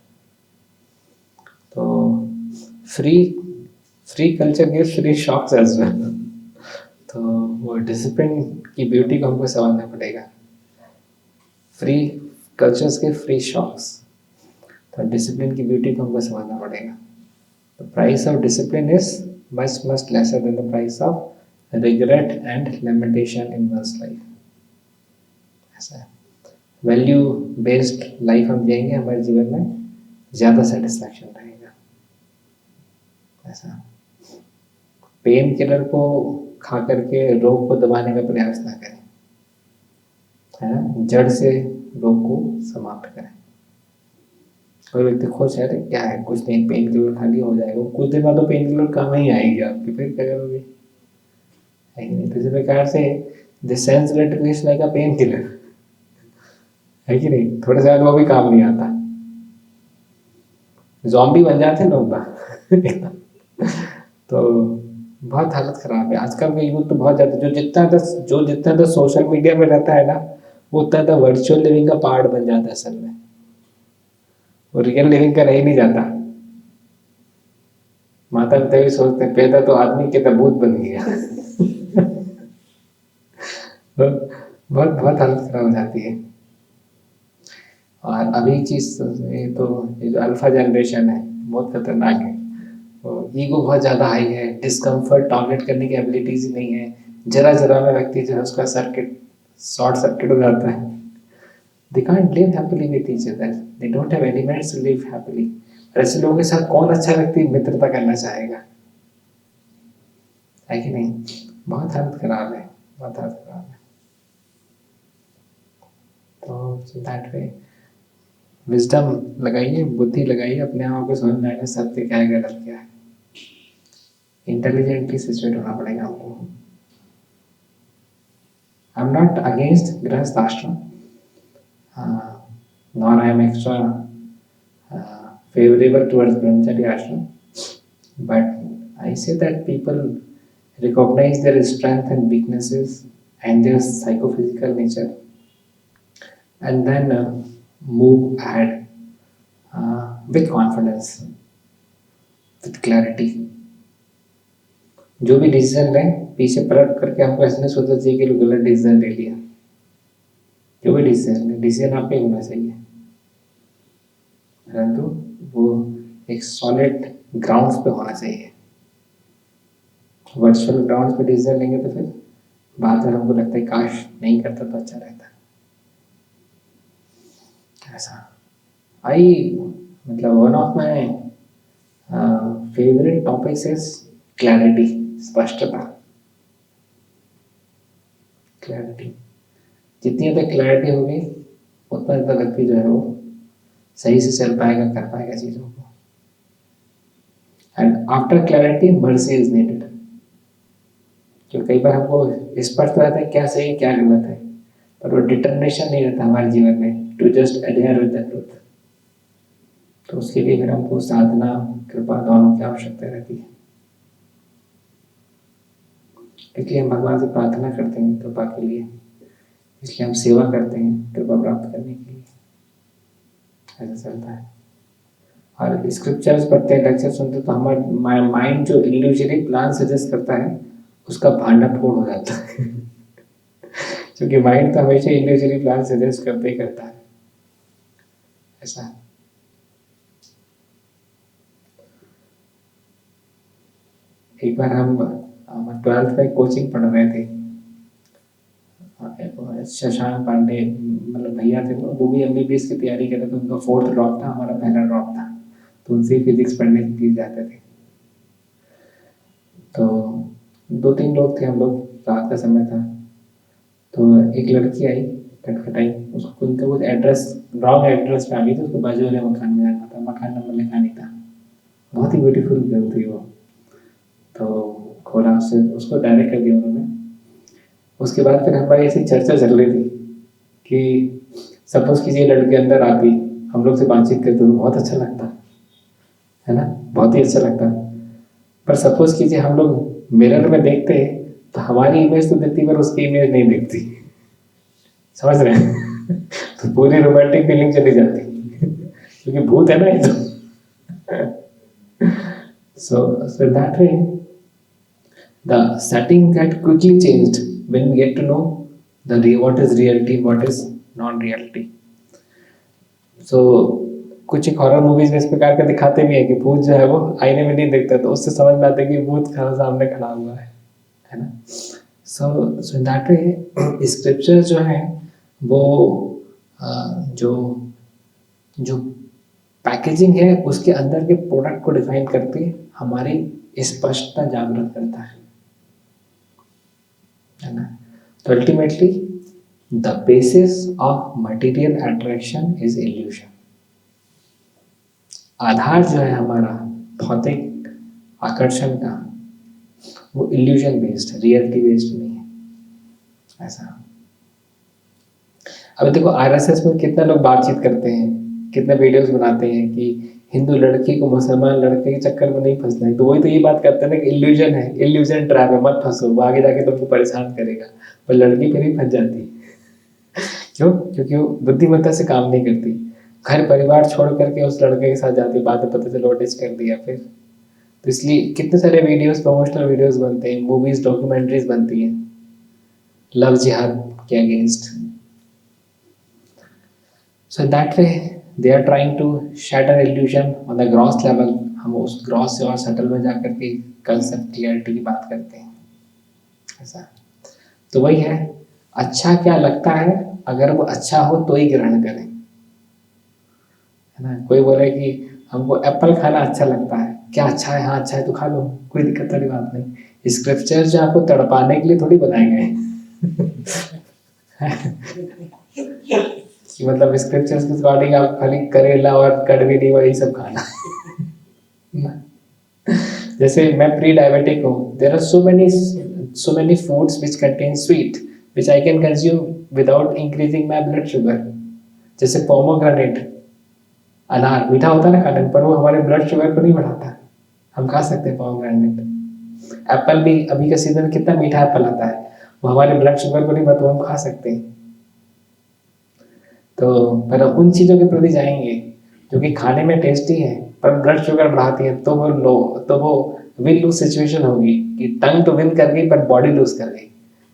तो free culture gives free shocks as well. तो वो डिसिप्लिन की ब्यूटी को हमको समझना पड़ेगा। फ्री कल्चर्स के फ्री शॉक्स, तो डिसिप्लिन की ब्यूटी को हमको समझना पड़ेगा। The price of discipline is much much lesser than the price of regret and lamentation in one's life. ऐसा है, वैल्यू बेस्ड लाइफ हम जिएंगे, हमारे जीवन में ज़्यादा सेटिस्फैक्शन रहेगा। ऐसा पेन किलर को खा करके रोग को दबाने का प्रयास ना करें, है ना। जड़ से रोग को समाप्त करें। कोई व्यक्ति खुश है, क्या है, कुछ नहीं, पेन किलर खा लिया हो जाएगा, कुछ दिन बाद तो पेन किलर काम ही आएगी आपकी, फिर क्या करोगे, है कि नहीं। तो इस प्रकार से the sense gratification like a pain killer, है कि नहीं। थोड़े से बाद वो भी काम नहीं आता, ज़ॉम्बी बन जाते हैं लोग ना। तो बहुत हालत ख़राब है आजकल का यूथ तो बहुत ज़्यादा, जो जितना सोशल मीडिया में रहता है ना, वो उतना तो वर्चुअल लिविंग का पार्ट बन जाता है असल में, वो रियल लिविंग का रह ही नहीं जाता। माता पिता भी सोचते हैं पैदा तो आदमी के भूत बन गया। बहुत बहुत हालत ख़राब हो जाती है। और अभी चीज़ ये जो अल्फा जनरेशन है बहुत खतरनाक है। ईगो बहुत ज़्यादा हाई है, डिस्कम्फर्ट टॉलरेट करने की एबिलिटीज ही नहीं है। जरा जरा में व्यक्ति जो है उसका शॉर्ट सर्किट हो जाता है। They can't live happily with each other, they don't have elements to live happily. ऐसे लोगों के साथ कौन अच्छा व्यक्ति मित्रता करना चाहेगा, है कि नहीं। बहुत हालत खराब है, बहुत हालत खराब है। तो दैट वे विजडम लगाइए, बुद्धि लगाइए, अपने आप को समझ में आएगा सत्य क्या है, गलत क्या है। इंटेलिजेंटली सिचुएट होना पड़ेगा हमको। आई एम नॉट अगेंस्ट गृहस्थ आश्रम, nor I am extra favorable towards brahmacharya ashram, but I say that people recognize their strength and weaknesses and their psychophysical nature and then move ahead with confidence, with clarity। जो भी डिसीजन लें पीछे पलट करके हमको ऐसे नहीं सोचना चाहिए कि गलत डिसीजन ले लिया। जो भी डिसीजन लें, डिसीजन आपका ही होना चाहिए, परंतु वो एक सॉलिड ग्राउंड्स पे होना चाहिए। वर्चुअल ग्राउंड्स पे डिसीजन लेंगे तो फिर बाद में हमको लगता है काश नहीं करता तो अच्छा रहता। ऐसा मतलब one of my favourite topics is clarity, स्पष्टता। क्लैरिटी, जितनी ज़्यादा क्लैरिटी होगी उतना ज़्यादा व्यक्ति जो है वो सही से चल पाएगा, कर पाएगा चीज़ों को। And after clarity mercy is needed. क्योंकि कई बार हमको स्पष्ट रहता है क्या सही क्या गलत है, पर वो डिटर्मिनेशन नहीं रहता हमारे जीवन में to just adhere with the truth. तो उसके लिए फिर हमको साधना, कृपा दोनों की आवश्यकता रहती है। इसलिए हम भगवान से प्रार्थना करते हैं कृपा के लिए, इसलिए हम सेवा करते हैं कृपा प्राप्त करने के लिए। ऐसा चलता है। और स्क्रिप्चर्स पढ़ते हैं, लेक्चर सुनते तो हमारा माइंड जो इल्यूजरी प्लान सजेस्ट करता है उसका भांडा फोड़ हो जाता है। क्योंकि माइंड तो हमेशा इल्यूजरी प्लान सजेस्ट करते ही करता है। ऐसा एक बार हम 12th में कोचिंग पढ़ रहे थे, शशांक पांडे मतलब भैया थे, वो भी एमबीबीएस की तैयारी कर रहे थे, उनका 4th ड्रॉप था, हमारा पहला ड्रॉप था, तो उनसे फिजिक्स पढ़ने के लिए जाते थे। तो 2-3 लोग थे हम लोग, रात का समय था, तो एक लड़की आई, खटखटाई, उसको उनका कुछ एड्रेस रॉन्ग एड्रेस पे आ गई थी, उसको बाजू वाले मकान में जाना था, मकान नंबर लिखा नहीं था। बहुत ही ब्यूटीफुल गर्ल थी वो। तो खोला, उससे उसको डायरेक्ट कर दिया उन्होंने। उसके बाद फिर हमारी ऐसी चर्चा चल रही थी कि सपोज कीजिए लड़के अंदर आती, हम लोग से बातचीत करते तो बहुत अच्छा लगता है ना, बहुत ही अच्छा लगता। पर सपोज कीजिए हम लोग मिरर में देखते तो हमारी इमेज तो दिखती पर उसकी इमेज नहीं दिखती, समझ रहे हैं? तो पूरी रोमांटिक फीलिंग चली जाती क्योंकि भूत है ना ये तो। So that way, the setting get quickly changed when we get to know what is reality, what is non-reality. So कुछ एक हॉरर मूवीज में इस प्रकार का दिखाते भी है कि भूत जो है वो आईने में नहीं दिखता, तो उससे समझ में आता है कि भूत सामने खड़ा हुआ है ना। सो दैट वे स्क्रिप्चर जो है वो जो जो पैकेजिंग है उसके अंदर के प्रोडक्ट को डिफाइन करती है, हमारी स्पष्टता जागृत करता है ना। तो ultimately the basis of material attraction is illusion. आधार जो है हमारा भौतिक आकर्षण का, वो इल्यूजन बेस्ड, रियलिटी बेस्ड नहीं है ऐसा। अब देखो आरएसएस में कितना लोग बातचीत करते हैं, कितने वीडियोस बनाते हैं कि हिंदू लड़की को मुसलमान लड़के के चक्कर में नहीं फंसना है, तो वही तो ये बात करते हैं ना कि इल्यूजन है, इल्यूजन ट्रैप है, मत फंसो, वो आगे जाके तुमको परेशान करेगा, पर लड़की फिर ही फंस जाती है। क्यों? क्योंकि वो बुद्धिमत्ता से काम नहीं करती, घर परिवार छोड़ करके उस लड़के के साथ जाती, बाद में पता चला डिच कर दिया फिर। तो इसलिए कितने सारे वीडियोस, प्रमोशनल वीडियोस बनते हैं, मूवीज, डॉक्यूमेंट्रीज बनती हैं लव जिहाद के against. So that way they are trying to shatter illusion on the gross level। हम उस ग्रॉस से और सटल में जाकर के कंसेप्ट क्लियरिटी की बात करते हैं ऐसा। तो वही है, अच्छा क्या लगता है, अगर वो अच्छा हो तो ही ग्रहण करें, है ना। कोई बोले कि हमको एप्पल खाना अच्छा लगता है, क्या अच्छा है, हाँ अच्छा है तो खा लो, कोई दिक्कत वाली बात नहीं। स्क्रिप्चर जो आपको तड़पाने के लिए थोड़ी बनाए गए कि मतलब स्क्रिप्चर्स के अकॉर्डिंग आप खाली करेला और कड़वी नहीं वही सब खाना। जैसे मैं प्री डायबिटिक हूँ, there are so many foods which contain sweet which I can consume without increasing my blood sugar. जैसे पोमोग्रेनेट, अनार मीठा होता है ना खाने में, पर वो हमारे ब्लड शुगर को नहीं बढ़ाता, हम खा सकते हैं पोमोग्रेनेट। एप्पल भी अभी का सीजन कितना मीठा एप्पल आता है, वो हमारे ब्लड शुगर को नहीं बढ़ाता, हम खा सकते हैं। तो पर उन चीज़ों के प्रति जाएंगे जो कि खाने में टेस्टी है पर ब्लड शुगर बढ़ाती है, तो वो विन लूज सिचुएशन होगी कि टंग तो विन कर गई पर बॉडी लूज कर गई।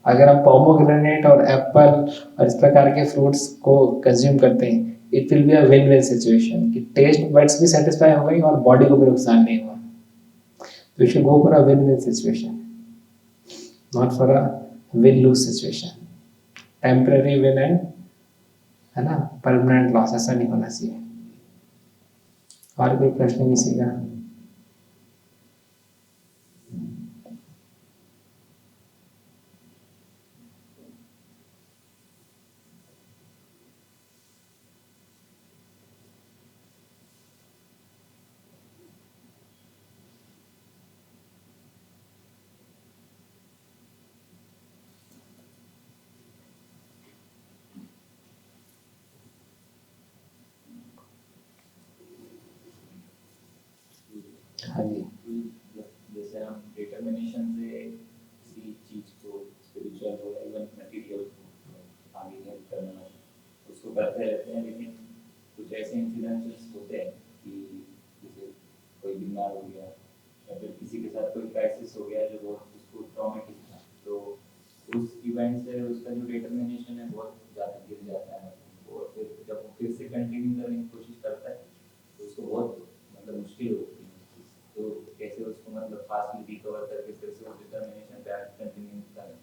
अगर हम पोमोग्रेनेट और एप्पल और इस प्रकार के फ्रूट्स को कंज्यूम करते हैं, it will be a win win situation कि टेस्ट बड्स भी सेटिस्फाई हो गई और बॉडी को भी नुकसान नहीं हुआ। तो you should go for a win win situation, not for a win lose situation. Temporary win and, है ना, परमानेंट लॉस ऐसा नहीं होना चाहिए। और कोई प्रश्न किसी का? हाँ जी। जैसे हम डिटर्मिनेशन से किसी चीज को, स्पिरिचुअल हो या इवन मटेरियल को आगे हेल्प करना, उसको करते रहते हैं, लेकिन कुछ ऐसे इंसिडेंट्स होते हैं कि जैसे कोई बीमार हो गया या फिर किसी के साथ कोई क्राइसिस हो गया जो बहुत उसको ट्रॉमेटिक था, तो उस इवेंट से उसका जो डिटर्मिनेशन है बहुत ज़्यादा गिर जाता है, और फिर जब वो फिर से कंटिन्यू करने की कोशिश करता है तो उसको बहुत मतलब मुश्किल होती है। तो कैसे उसको मतलब फास्टली रिकवर करके फिर से वो डिटर्मिनेशन पे कंटिन्यू करें।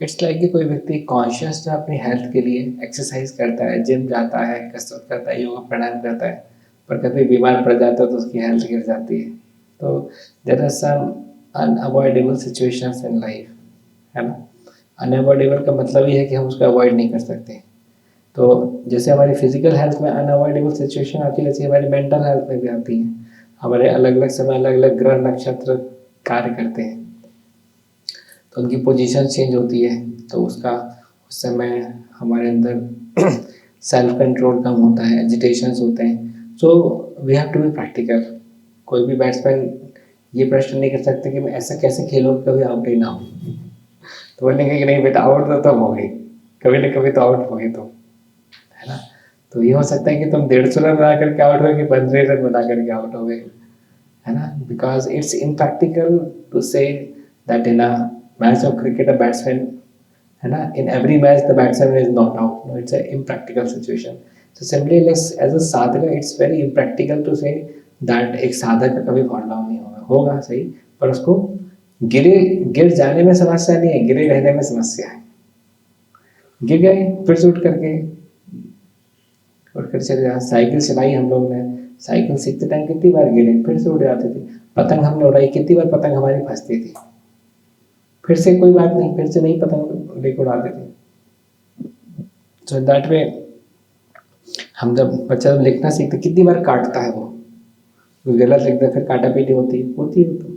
इट्स लाइक कि कोई व्यक्ति कॉन्शियस जो अपनी हेल्थ के लिए एक्सरसाइज करता है, जिम जाता है, कसरत करता है, योगा प्राणायाम करता है, पर कभी बीमार पड़ जाता है तो उसकी हेल्थ गिर जाती है। तो there are some unavoidable situations in life, है ना। अनअवॉइडेबल का मतलब ये है कि हम उसको अवॉइड नहीं कर सकते। तो जैसे हमारी फिजिकल हेल्थ में अनअवॉइडेबल सिचुएशन आती है, वैसे हमारी मेंटल हेल्थ में भी आती है। हमारे अलग अलग समय अलग अलग ग्रह नक्षत्र कार्य करते हैं, तो उनकी पोजीशन चेंज होती है, तो उसका उस समय हमारे अंदर सेल्फ कंट्रोल कम होता है, एजिटेशंस होते हैं। So we have to be practical. कोई भी बैट्समैन ये प्रश्न नहीं कर सकते कि मैं ऐसा कैसे खेलूँ कभी आउट ही ना हो। तो बोलेंगे कि नहीं बेटा, आउट तो तुम हो गई, कभी ना कभी तो आउट हो गई तुम, है ना। तो ये हो सकता है कि तुम 150 रन बना करके आउट हो कि 15 रन बना करके आउट हो गए, है ना। Because it's impractical to say that in a match of cricket a batsman, है ना, in every match the batsman is not out. No, it's an impractical situation. So simply as a साधक it's very impractical to say that एक साधक का कभी फॉल डाउन नहीं होगा। होगा सही, पर उसको गिर जाने में समस्या नहीं है, गिरे रहने में समस्या है। गिर गए फिर से उठ कर चले जाए। साइकिल चलाई हम लोग ने, साइकिल सीखते टाइम कितनी बार गिरे, फिर से उड़ जाते थे। पतंग हमने उड़ाई, कितनी बार पतंग हमारी फंसती थी, फिर से कोई बात नहीं, फिर से नई पतंग लेकर उड़ाते थे। सो दैट वे हम जब बच्चा लिखना सीखते कितनी बार काटता है वो गलत लिखता है, फिर काटा पीटी होती है तो।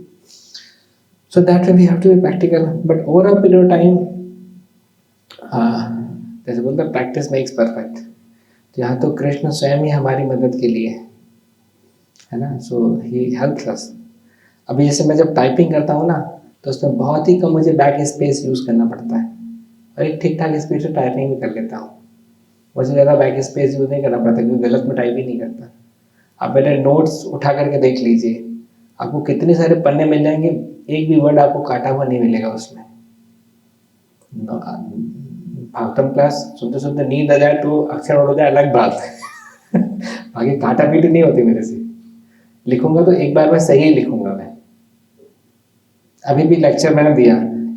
So that way we have to be practical, but over a period of time, जैसे बोलते हैं प्रैक्टिस मेक्स परफेक्ट। तो यहाँ तो कृष्ण स्वयं ही हमारी मदद के लिए है ना। सो ही हेल्प्स अस। अभी जैसे मैं जब टाइपिंग करता हूँ ना, तो उसमें बहुत ही कम मुझे बैक स्पेस यूज़ करना पड़ता है, और एक ठीक ठाक स्पीड से टाइपिंग भी कर लेता हूँ। मुझे ज़्यादा बैक स्पेस यूज़ नहीं करना पड़ता, क्योंकि गलत में टाइप ही नहीं करता। आप मेरे नोट्स उठा करके देख लीजिए, आपको कितने सारे पन्ने मिल जाएंगे, एक भी वर्ड आपको काटा हुआ नहीं मिलेगा उसमें। भागवतम क्लास सुनते सुनते नींद आ जाए तो अक्षर उड़ जाए अलग बात है बाकी काटा पीटी नहीं होती मेरे से। लिखूंगा तो एक बार में सही लिखूंगा मैं। अभी भी लेक्चर मैंने दिया,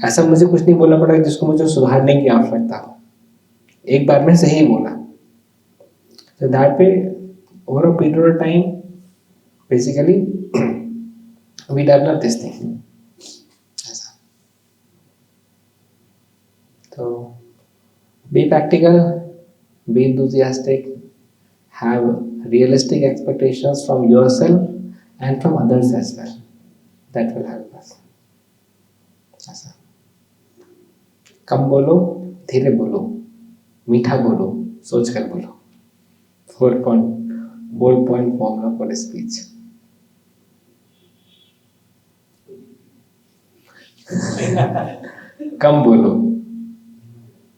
ऐसा मुझे कुछ नहीं बोलना पड़ा जिसको मुझे सुधारने की आवश्यकता हो, एक बार में सही बोला। So that way, over a period of time, basically, we develop this thing. ऐसा। तो be practical, be enthusiastic, have realistic expectations from yourself and from others as well. That will help us. ऐसा। कम बोलो, धीरे बोलो, मीठा बोलो, सोच कर बोलो। 4-point formula for speech. कम बोलो,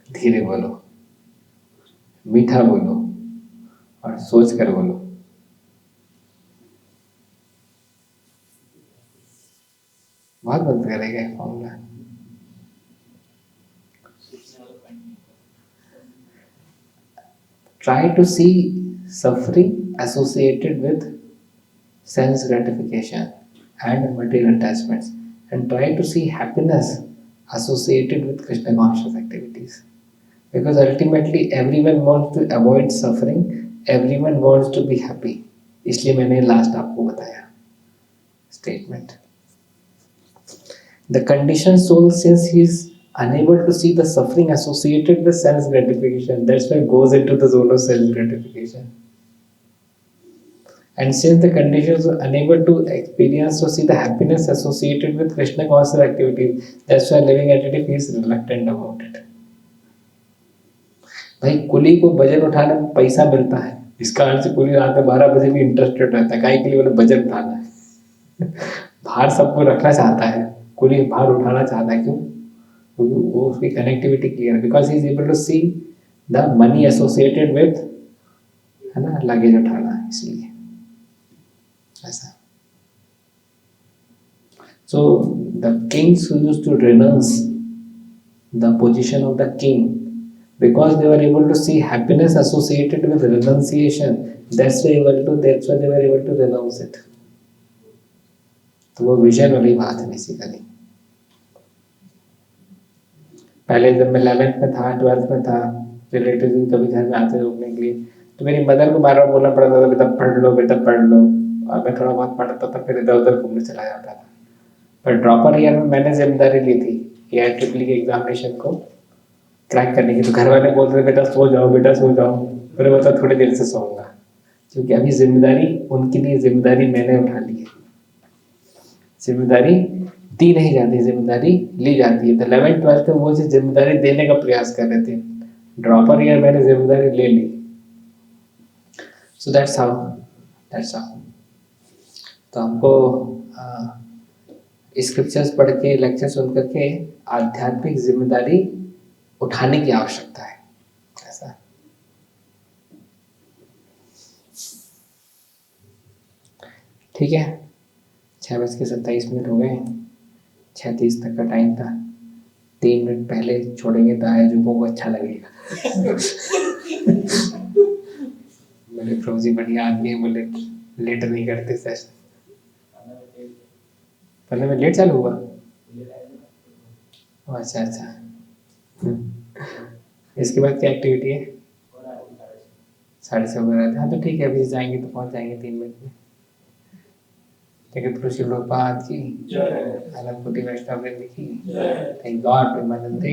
धीरे बोलो, मीठा बोलो और सोच कर बोलो। बहुत मदद करेगा ये formula. Try to see suffering associated with sense gratification and material attachments, and try to see happiness associated with Krishna conscious activities, because ultimately everyone wants to avoid suffering, everyone wants to be happy. इसलिए मैंने लास्ट आपको बताया statement. The conditioned soul, since he is unable to see the suffering associated with sense gratification, that's why it goes into the zone of self gratification. And since the conditions are unable to experience or see the happiness associated with Krishna conscious activities, that's why living entity feels reluctant about it. भाई कुली को वजन उठाने में पैसा मिलता है, इस कारण से कुली रात में 12 बजे भी इंटरेस्टेड रहता है, काहे के लिए बोले वजन उठाना है भार सबको रखना चाहता है, कुली भार उठाना चाहता है। क्यों? क्योंकि वो उसकी कनेक्टिविटी क्लियर है, because he is able to see the money associated with, है ना, लगेज उठाना, इसलिए ऐसा। So the kings who used to renounce the position of the king, because they were able to see happiness associated with renunciation, that's why they were able to renounce it. तो वो विजन वाली बात है बेसिकली। पहले जब मैं 11th में था 12th में था, रिलेटिव कभी घर में आते रुकने के लिए, तो मेरी मदर को बार बार बोलना पड़ता था बेटा पढ़ लो बेटा पढ़ लो, और मैं थोड़ा बहुत पढ़ता था फिर इधर उधर घूमने चला जाता था। पर ड्रॉपर ईयर में मैंने जिम्मेदारी ली थी AIEEE के एग्जामिनेशन को क्रैक करने की, तो घर वाले बोलते थे बेटा सो जाओ बेटा सो जाओ, मैंने बोला थोड़ी देर से सोऊंगा, क्योंकि अभी जिम्मेदारी उनकी नहीं, जिम्मेदारी मैंने उठा ली है। जिम्मेदारी दी नहीं जाती, जिम्मेदारी ली जाती है। तो 11th 12th में वो जिम्मेदारी देने का प्रयास कर रहे थे, ड्रॉपर ईयर मैंने जिम्मेदारी ले ली। सो दैट्स हाउ तो हमको स्क्रिप्चर्स पढ़ के लेक्चर सुन करके आध्यात्मिक जिम्मेदारी उठाने की आवश्यकता है, ऐसा। ठीक है, 6:27 हो गए, 6:30 तक का टाइम था, 3 मिनट पहले छोड़ेंगे तो आयोजकों को अच्छा लगेगा। बोले प्रभु जी बढ़िया आदमी है, बोले लेट नहीं करते सेशन। पहले में लेट चालू हुआ, अच्छा अच्छा। इसके बाद क्या एक्टिविटी है? 6:30 वगैरह। हाँ तो ठीक है, अभी जाएंगे तो पहुँच जाएंगे 3 मिनट में। जगत गुरु श्री प्रभुपाद की जय, अनंत कोटि वैष्णव वृंद की जय, थैंक गॉड प्रेमानंद।